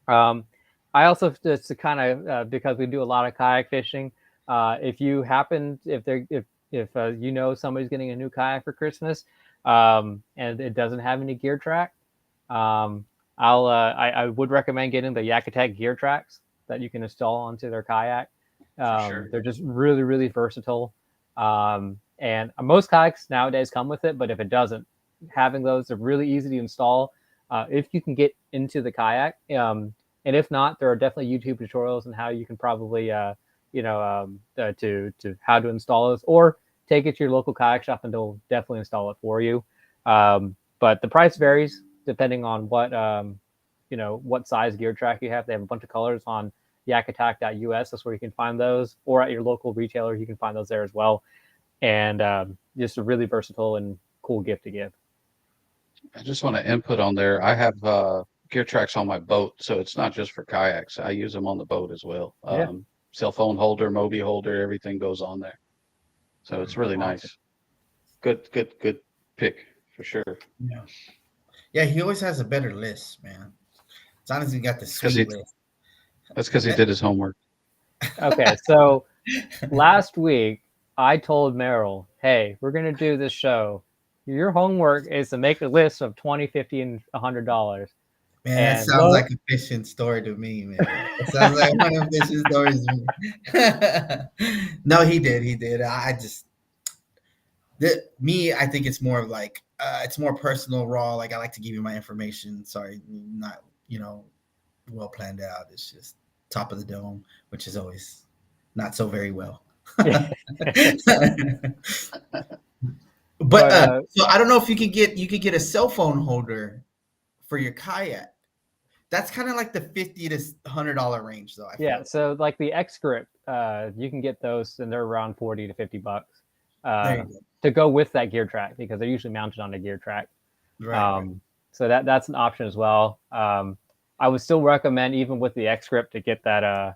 I also, just to kind of because we do a lot of kayak fishing, if you know somebody's getting a new kayak for Christmas, and it doesn't have any gear track, I would recommend getting the Yakutat gear tracks that you can install onto their kayak. Sure. They're just really versatile, and most kayaks nowadays come with it. But if it doesn't, having those are really easy to install if you can get into the kayak. And if not, there are definitely YouTube tutorials on how you can probably to how to install those, or take it to your local kayak shop and they'll definitely install it for you. But the price varies depending on what size gear track you have. They have a bunch of colors on yakutak.us. That's where you can find those, or at your local retailer, you can find those there as well. And just a really versatile and cool gift to give. I just want to input on there. I have gear tracks on my boat, so it's not just for kayaks. I use them on the boat as well. Yeah. Cell phone holder, Mobi holder, everything goes on there. So it's really nice. Good pick for sure. Yeah, he always has a better list, man. It's honestly got the sweet list. That's because he did his homework. Okay, so last week I told Merriel, hey, we're going to do this show. Your homework is to make a list of $20, $50, and $100. Man, that sounds like a fishing story to me, man. It sounds like one of fishing stories to me. No, he did. I think it's more of like, it's more personal, raw. Like, I like to give you my information. Sorry, not, well planned out. It's just top of the dome, which is always not so very well. But so I don't know if you could get a cell phone holder for your kayak. That's kind of like the $50 to $100 range, though. I feel. So like the X Grip, you can get those, and they're around $40 to $50 to go with that gear track, because they're usually mounted on a gear track. Right. So that's an option as well. I would still recommend, even with the X Grip, to get that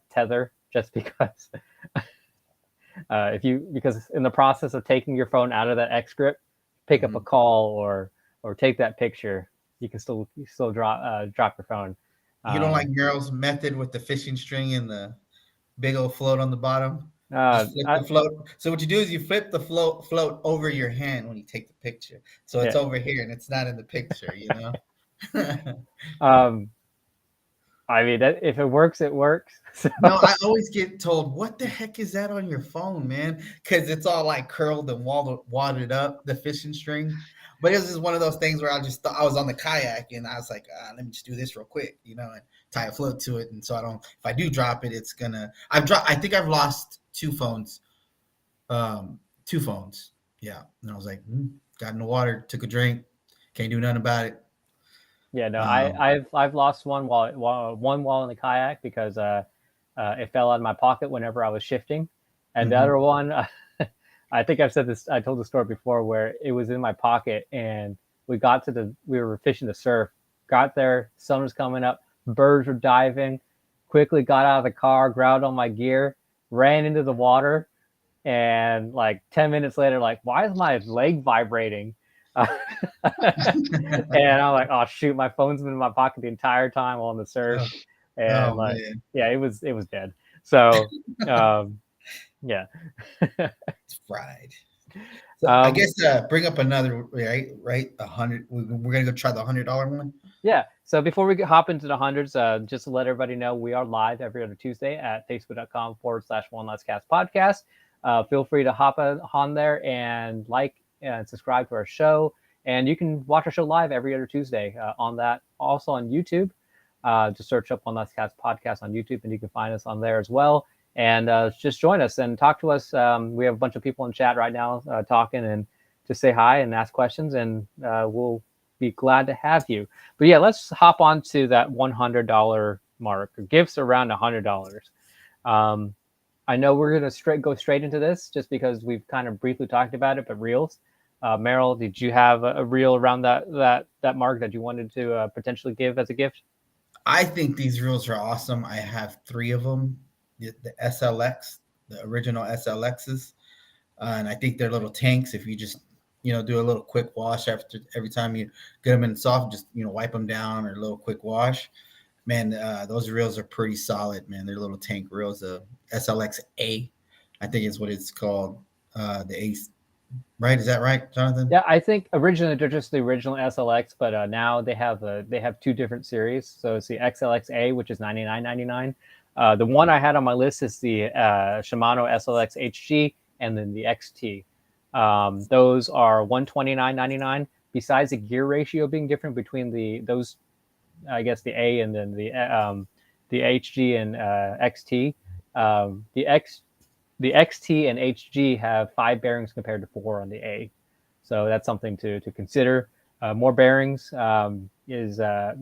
tether, just because. Because in the process of taking your phone out of that X Grip, pick up a call or take that picture, you can still drop your phone. You don't like Merriel's method with the fishing string and the big old float on the bottom? Flip the float. So what you do is you flip the float over your hand when you take the picture. So it's over here and it's not in the picture, I mean, if it works, it works. So, No, I always get told, "What the heck is that on your phone, man?" Because it's all like curled and wadded up, the fishing string. But it was just one of those things where I just thought I was on the kayak and I was like, "Let me just do this real quick," and tie a float to it, and so I don't. If I do drop it, it's gonna. I've dropped. I think I've lost two phones. Two phones. Yeah, and I was like, got in the water, took a drink, can't do nothing about it. yeah, no, Um, I've lost one while in the kayak because it fell out of my pocket whenever I was shifting, and the mhm. other one, I think I've said this. I told the story before where it was in my pocket, and we were fishing the surf. Got there, sun was coming up, birds were diving. Quickly got out of the car, grabbed all my gear, ran into the water, and like 10 minutes later, like, why is my leg vibrating? And I'm like, oh shoot, my phone's been in my pocket the entire time while on the surf, Oh, and oh like, man, yeah, it was dead. So, yeah. it's fried. So I um, guess bring up another right 100. We're gonna go try the $100 one. yeah. So before we hop into the hundreds, just to let everybody know, we are live every other Tuesday at facebook.com/one last cast podcast. Feel free to hop on there and like and subscribe to our show. And you can watch our show live every other Tuesday on that. Also on YouTube. Just search up One Last Cast podcast on YouTube, and you can find us on there as well. And just join us and talk to us. We have a bunch of people in chat right now talking, and just say hi and ask questions, and we'll be glad to have you. But yeah, let's hop on to that $100 mark. Gifts around $100. I know we're gonna go straight into this just because we've kind of briefly talked about it, but reels. Merriel, did you have a reel around that mark that you wanted to potentially give as a gift? I think these reels are awesome. I have 3 of them, the SLX, the original SLXs, and I think they're little tanks. If you just do a little quick wash after every time you get them in soft, just wipe them down or a little quick wash. Man, those reels are pretty solid, man. They're little tank reels. SLX A, I think is what it's called. The Ace, right? Is that right, Jonathan? Yeah, I think originally they're just the original SLX, but now they have 2 different series. So it's the XLXA, which is $99.99. The one I had on my list is the Shimano SLX HG, and then the XT. Those are $129.99. Besides the gear ratio being different between those, I guess the A and then the HG and XT. The XT and HG have 5 bearings compared to 4 on the A, so that's something to consider. More bearings it's a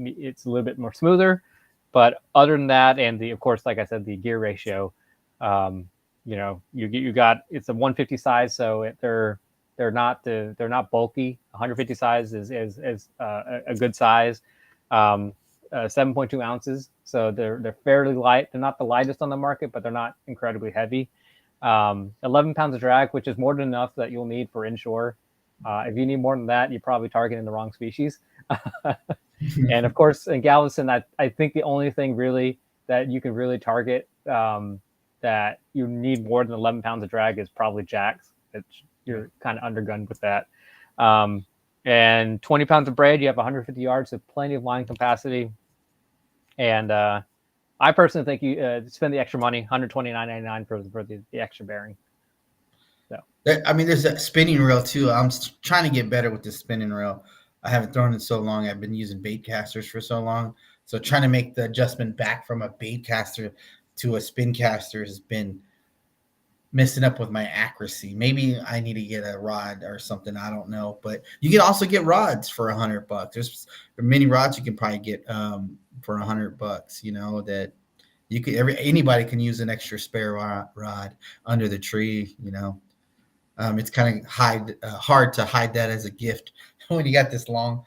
little bit more smoother, but other than that, and of course, like I said, the gear ratio, you got it's a 150 size, so they're not bulky. 150 size is a good size. 7.2 ounces, so they're fairly light. They're not the lightest on the market, but they're not incredibly heavy. 11 pounds of drag, which is more than enough that you'll need for inshore. If you need more than that, you're probably targeting the wrong species. And of course, in Galveston, I think the only thing really that you can really target that you need more than 11 pounds of drag is probably jacks. You're kind of undergunned with that. And 20 pounds of braid, you have 150 yards, so plenty of line capacity. And I personally think you spend the extra money, $129.99 for the extra bearing. So I mean, there's a spinning reel too. I'm trying to get better with the spinning reel. I haven't thrown it so long. I've been using bait casters for so long. So trying to make the adjustment back from a bait caster to a spin caster has been messing up with my accuracy. Maybe I need to get a rod or something. I don't know. But you can also get rods for $100. There's many rods you can probably get for $100. That you could anybody can use an extra spare rod under the tree. It's kind of hard to hide that as a gift when you got this long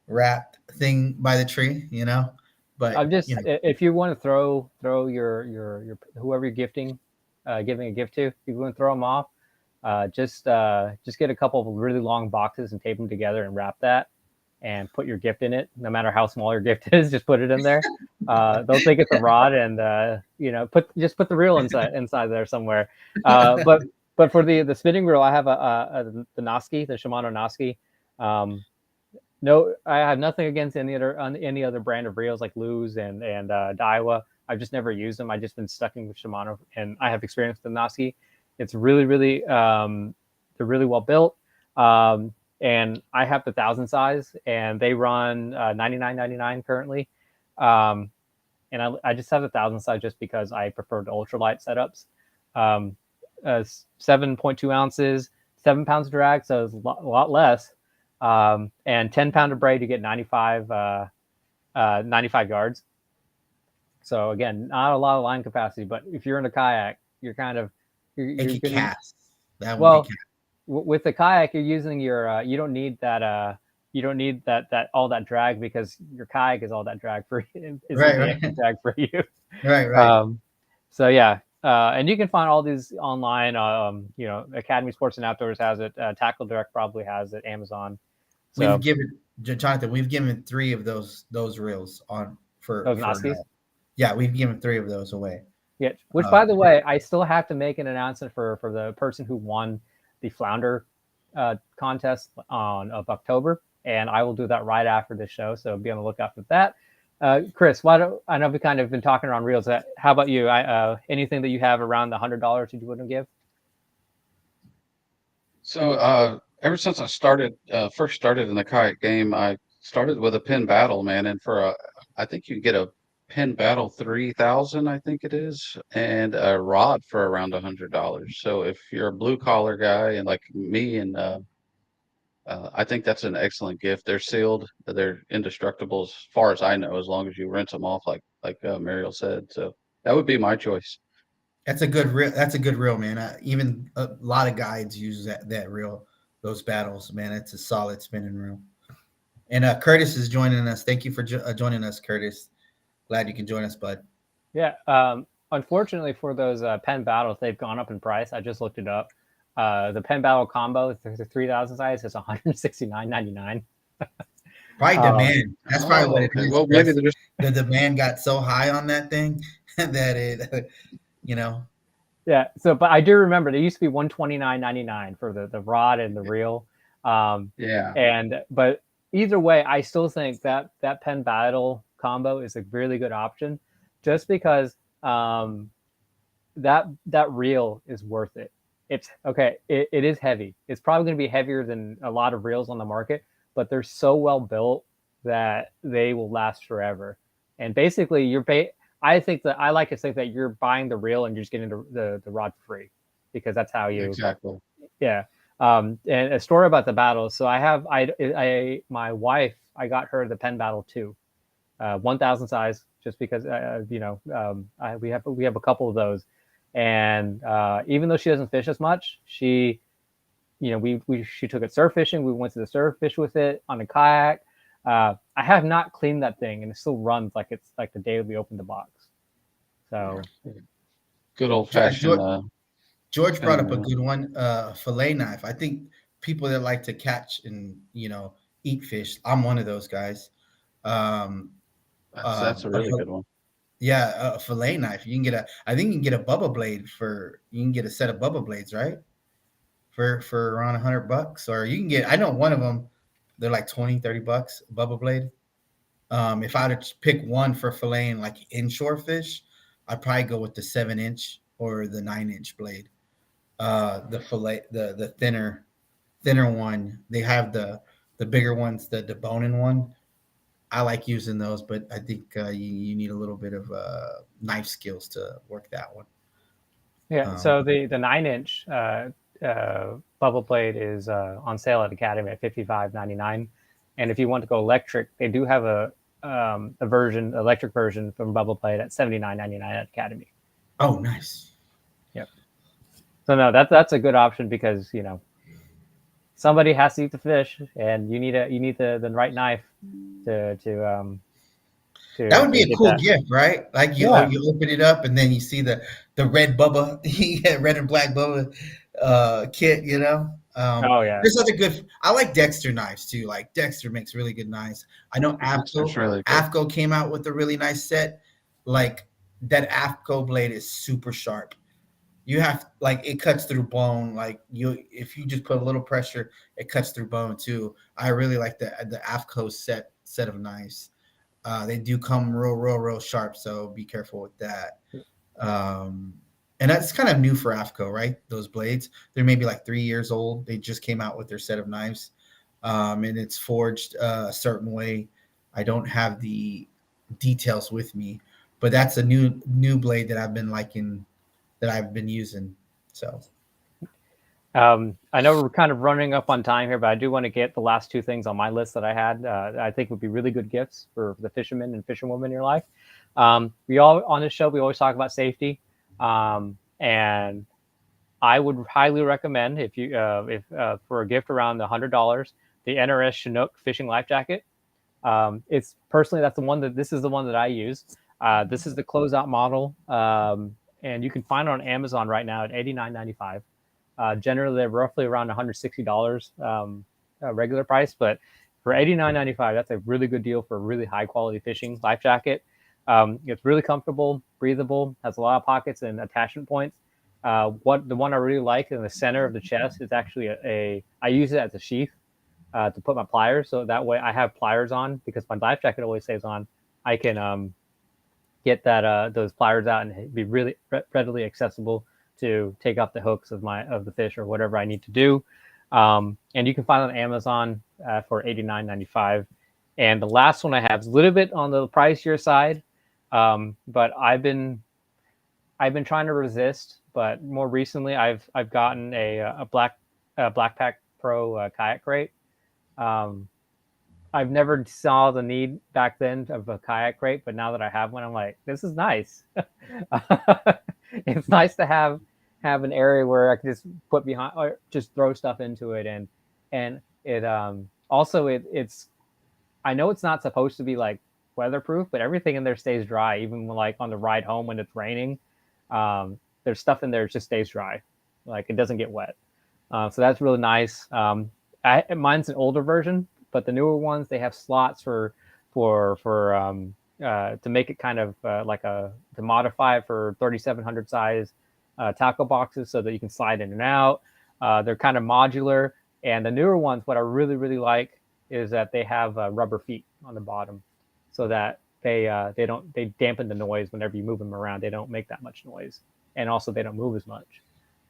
wrapped thing by the tree, But I'm just if you want to throw your whoever you're giving a gift to, if you want to throw them off, just get a couple of really long boxes and tape them together and wrap that, and put your gift in it. No matter how small your gift is, just put it in there. They'll think it's a rod, and put the reel inside there somewhere. But for the spinning reel, I have the Noski, the Shimano Noski. No, I have nothing against any other brand of reels like Luz and Daiwa. I've just never used them. I've just been stuck with Shimano, and I have experience with the Noski. It's really, really, they're really well built. And I have the 1,000 size, and they run $99.99 currently. And I just have the 1,000 size just because I prefer the ultralight setups. 7.2 ounces, 7 pounds of drag, so it's a lot less. And 10 pound of braid, you get 95 yards. So again, not a lot of line capacity, but if you're in a kayak, you're kind of It can cast. That one well can cast. With the kayak, you're using your you don't need that all that drag because your kayak is all that drag for you. Right. Drag for you. Right. So yeah, and you can find all these online. Academy Sports and Outdoors has it. Tackle Direct probably has it. Amazon. So, We've given 3 of those reels on for Noskis. Yeah, we've given 3 of those away. Yeah, which by the way, I still have to make an announcement for the person who won the flounder contest of October, and I will do that right after this show. So be on the lookout for that. Chris, I know we kind of been talking around reels. How about you? Anything that you have around the $100 that you wouldn't give? So ever since I first started in the kayak game, I started with a pin battle, man. And I think you get a pin battle 3,000, I think it is, and a rod for around $100. So if you're a blue collar guy and like me, and I think that's an excellent gift. They're sealed, they're indestructible as far as I know, as long as you rinse them off, like Merriel said. So that would be my choice. That's a good reel. That's a good reel, man. Even a lot of guides use that reel. Those battles, man. It's a solid spinning reel. And Curtis is joining us. Thank you for joining us, Curtis. Glad you can join us, bud. Yeah. Unfortunately for those pen battles, they've gone up in price. I just looked it up. The pen battle combo, the 3,000 size, is $169.99. Probably demand. That's probably what it is. Well, maybe the demand got so high on that thing that it, Yeah. So, but I do remember there used to be $129.99 for the rod and the reel. Yeah. But either way, I still think that pen battle combo is a really good option, just because that reel is worth it. It's okay. It is heavy. It's probably going to be heavier than a lot of reels on the market, but they're so well built that they will last forever. And basically, I think that I like to think that you're buying the reel and you're just getting the rod for free, because that's how you exactly. Yeah. And a story about the battle. So my wife, I got her the pen battle 2, 1,000 size, just because we have a couple of those, and even though she doesn't fish as much, she took it surf fishing. We went to the surf fish with it on a kayak. I have not cleaned that thing, and it still runs like it's like the day we opened the box. So good old fashioned. George brought up a good one, fillet knife. I think people that like to catch and eat fish, I'm one of those guys. That's a really good one. Yeah, a fillet knife. You can I think you can get a Bubba blade you can get a set of Bubba blades, right? For around $100, or you can get, I know one of them, they're like $20-$30, Bubba blade. If I had to pick one for filleting like inshore fish, I'd probably go with the 7-inch or the 9-inch blade. The fillet, the thinner one. They have the bigger ones, the deboning one. I like using those, but I think you need a little bit of knife skills to work that one. Yeah. So the 9-inch Bubba blade is on sale at Academy at $55.99, and if you want to go electric, they do have a electric version from Bubba blade at $79.99 at Academy. Oh, nice. Yep. So no, that's a good option, because somebody has to eat the fish, and you need the right knife to that would be a cool gift, right? Like you open it up and then you see the red Bubba, red and black Bubba kit, Oh yeah. There's other good. I like Dexter knives too. Like Dexter makes really good knives. I know AFCO came out with a really nice set. Like that AFCO blade is super sharp. you have like it cuts through bone. Like if you just put a little pressure, it cuts through bone too. I really like the AFCO set of knives. They do come real sharp, so be careful with that. And that's kind of new for AFCO, right? Those blades, they're maybe like 3 years old. They just came out with their set of knives, and it's forged a certain way. I don't have the details with me, but that's a new blade that I've been liking, that I've been using. So I know we're kind of running up on time here, but I do want to get the last two things on my list that I had. I think would be really good gifts for the fishermen and fisherwomen in your life. We all on this show, we always talk about safety, and I would highly recommend if you if for a gift around $100, the NRS Chinook fishing life jacket. It's personally this is the one that I use. This is the closeout model, and you can find it on Amazon right now at $89.95. Generally, they're roughly around $160 regular price, but for $89.95, that's a really good deal for a really high quality fishing life jacket. It's really comfortable, breathable, has a lot of pockets and attachment points. The one I really like in the center of the chest is actually I use it as a sheath to put my pliers, so that way I have pliers on, because my life jacket always stays on. I can get those pliers out and be really readily accessible to take off the hooks of the fish or whatever I need to do. And you can find it on Amazon for $89.95. And the last one I have is a little bit on the pricier side, but I've been trying to resist. But more recently, I've gotten a Blackpack Pro kayak crate. I've never saw the need back then of a kayak crate, but now that I have one, I'm like, this is nice. It's nice to have an area where I can just put behind or just throw stuff into it, and it also it's I know it's not supposed to be like weatherproof, but everything in there stays dry, even when, like on the ride home when it's raining. There's stuff in there that just stays dry, like it doesn't get wet. So that's really nice. Mine's an older version, but the newer ones, they have slots to make it kind of to modify it for 3700 size tackle boxes so that you can slide in and out. They're kind of modular, and the newer ones, what I really like is that they have rubber feet on the bottom, so that they dampen the noise whenever you move them around. They don't make that much noise, and also they don't move as much.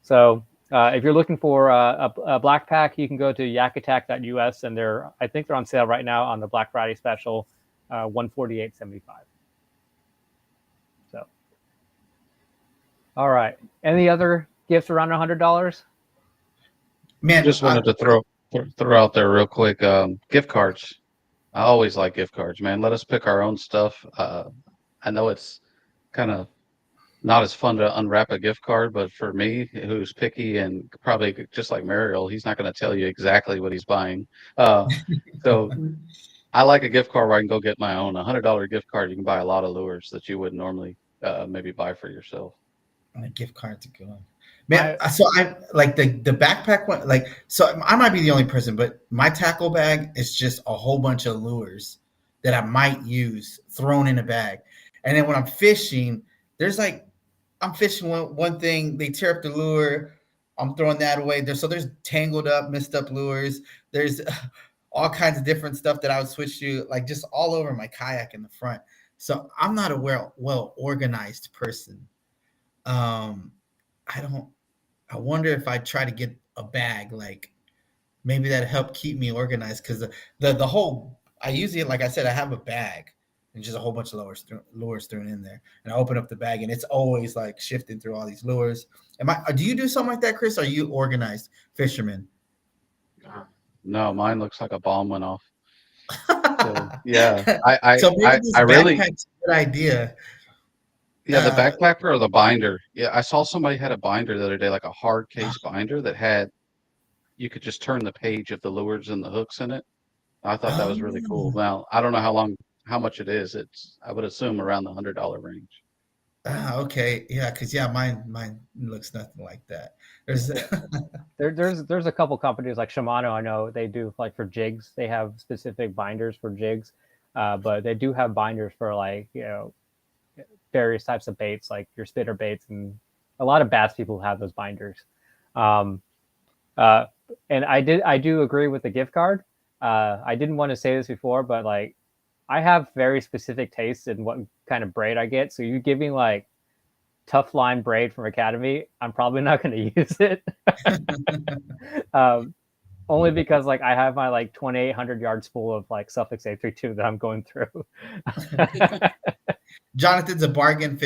So if you're looking for a black pack, you can go to yakattack.us, and I think they're on sale right now on the Black Friday special, $148.75. So, all right. Any other gifts around $100? Man, I just wanted to throw out there real quick, gift cards. I always like gift cards, man. Let us pick our own stuff. I know it's kind of not as fun to unwrap a gift card, but for me, who's picky and probably just like Merriel, he's not going to tell you exactly what he's buying. So I like a gift card where I can go get my own. $100 gift card, you can buy a lot of lures that you wouldn't normally maybe buy for yourself. A gift card to go. Man, so I like the backpack one. Like, so I might be the only person, but my tackle bag is just a whole bunch of lures that I might use thrown in a bag. And then when I'm fishing, I'm fishing one thing, they tear up the lure, I'm throwing that away. There's tangled up, messed up lures. There's all kinds of different stuff that I would switch to, like just all over my kayak in the front. So I'm not a well organized person. I wonder if I try to get a bag, like maybe that'd help keep me organized, because the whole, I usually, like I said, I have a bag and just a whole bunch of lures thrown in there, and I open up the bag and it's always like shifting through all these lures. Do you do something like that, Chris? Are you organized fisherman? No, mine looks like a bomb went off. So, yeah, So maybe this really, backpack's a good idea. yeah, the backpacker or the binder. Yeah, I saw somebody had a binder the other day, like a hard case binder that you could just turn the page of the lures and the hooks in it. I thought that was really cool. Now, I don't know how much it is. I would assume around the $100 range. Okay, yeah, because mine looks nothing like that. There's a couple companies like Shimano. I know they do, like for jigs, they have specific binders for jigs, but they do have binders for, like, various types of baits, like your spitter baits and a lot of bass people have those binders. Um, and I do agree with the gift card. I didn't want to say this before, but like I have very specific tastes in what kind of braid I get. So you give me like tough line braid from Academy, I'm probably not going to use it. Only because like I have my like 2,800 yards full of like Suffolk A32 that I'm going through. Jonathan's a bargain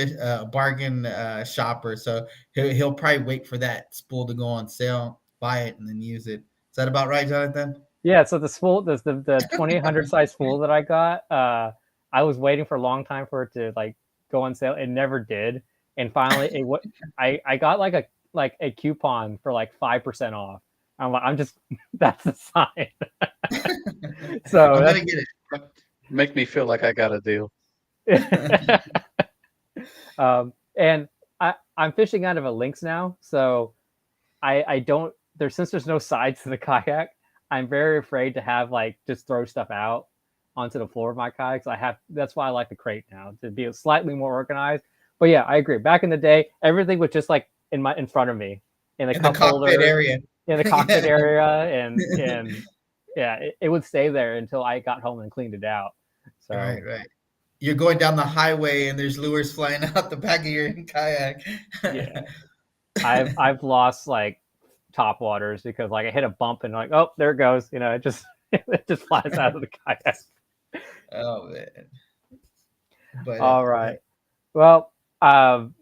shopper, so he'll probably wait for that spool to go on sale, buy it, and then use it. Is that about right, Jonathan? Yeah, so the spool, the 2,800 size spool that I got, I was waiting for a long time for it to like go on sale. It never did, and finally, I got like a coupon for like 5% off. I'm just that's the sign. So I'm gonna get it. Make me feel like I got a deal. And I'm fishing out of a Lynx now, so I don't since there's no sides to the kayak. I'm very afraid to have like just throw stuff out onto the floor of my kayaks. That's why I like the crate now, to be slightly more organized. But yeah, I agree. Back in the day, everything was just like in front of me in the cup holder area. In the cockpit area, and yeah, it would stay there until I got home and cleaned it out. So right. You're going down the highway and there's lures flying out the back of your kayak. Yeah, I've lost like top waters because like I hit a bump and like, oh, there it goes. You know, it just flies out of the kayak. Oh man. But all right. Well,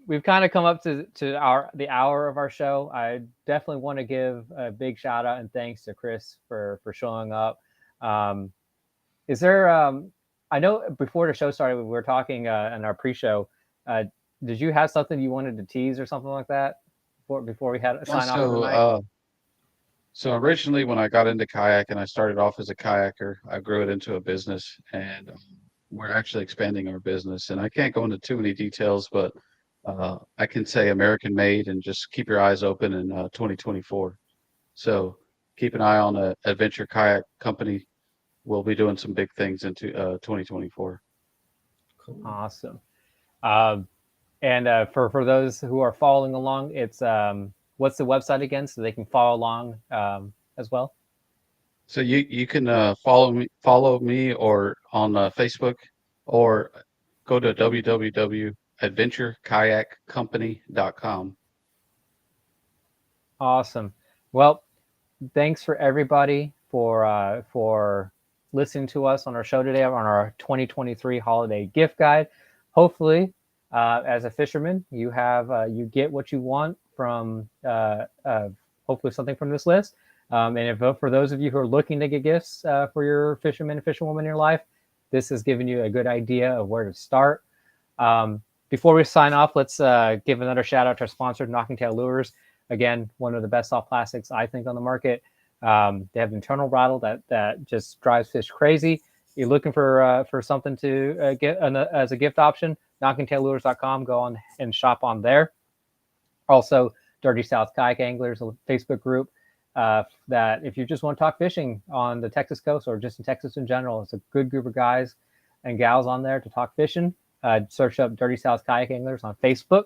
we've kind of come up to the hour of our show. I definitely want to give a big shout out and thanks to Chris for showing up. Is there I know before the show started, we were talking in our pre-show. Did you have something you wanted to tease or something like that before we had a sign off tonight? So originally, when I got into kayaking, I started off as a kayaker. I grew it into a business, and we're actually expanding our business. And I can't go into too many details, but I can say American made, and just keep your eyes open in 2024. So keep an eye on the Adventure Kayak Company. We'll be doing some big things into 2024. Cool. Awesome. And for those who are following along, it's what's the website again so they can follow along as well? So you can follow me or on Facebook, or go to www.adventurekayakcompany.com. Awesome. Well, thanks for everybody for listening to us on our show today on our 2023 holiday gift guide. Hopefully, as a fisherman, you get what you want from hopefully something from this list. And if for those of you who are looking to get gifts for your fisherman and fisherwoman in your life, this has given you a good idea of where to start. Before we sign off, let's give another shout out to our sponsor, Knocking Tail Lures. Again, one of the best soft plastics I think on the market. They have an internal rattle that just drives fish crazy. You're looking for something to get as a gift option, knockingtaillures.com. Go on and shop on there. Also, Dirty South Kayak Anglers, a Facebook group that if you just want to talk fishing on the Texas coast or just in Texas in general, it's a good group of guys and gals on there to talk fishing. Search up Dirty South Kayak Anglers on Facebook.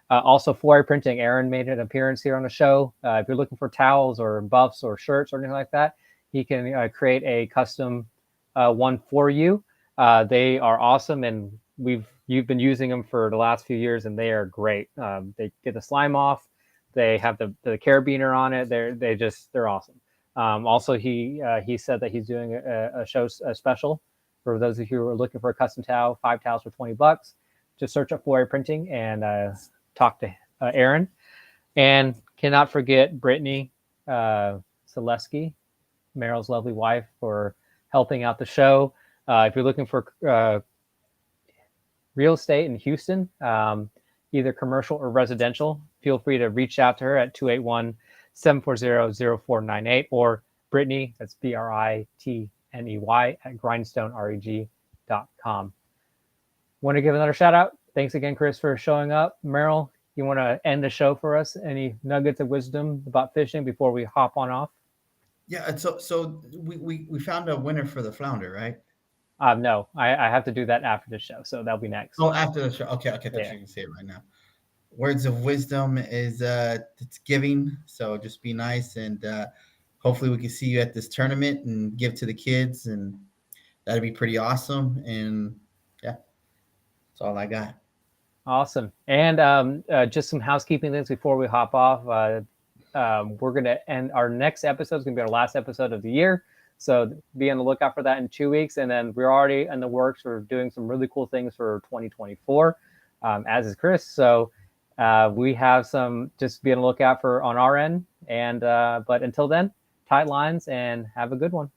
Also, foyer printing. Aaron made an appearance here on the show. If you're looking for towels or buffs or shirts or anything like that, he can create a custom one for you. They are awesome, and you've been using them for the last few years, and they are great. They get the slime off. They have the carabiner on it. They're awesome. Also, he said that he's doing a special for those of you who are looking for a custom towel, 5 towels for $20. Just search up foyer printing and talk to Aaron. And cannot forget Brittany Solesky, Merriel's lovely wife, for helping out the show. If you're looking for real estate in Houston, either commercial or residential, feel free to reach out to her at 281-740-0498, or Brittany, that's Britney, at grindstonereg.com. Want to give another shout out? Thanks again, Chris, for showing up. Merriel, you want to end the show for us? Any nuggets of wisdom about fishing before we hop on off? Yeah, so we found a winner for the flounder, right? No, I have to do that after the show, so that'll be next. Oh, after the show. Okay, I thought Yeah. you can say it right now. words of wisdom is it's giving. So just be nice, and hopefully we can see you at this tournament and give to the kids, and that'd be pretty awesome. And yeah, that's all I got. Awesome. And just some housekeeping things before we hop off. We're going to end our next episode is going to be our last episode of the year. So be on the lookout for that in 2 weeks. And then we're already in the works. We're doing some really cool things for 2024, as is Chris. So we have some, just be on the lookout for on our end. And but until then, tight lines and have a good one.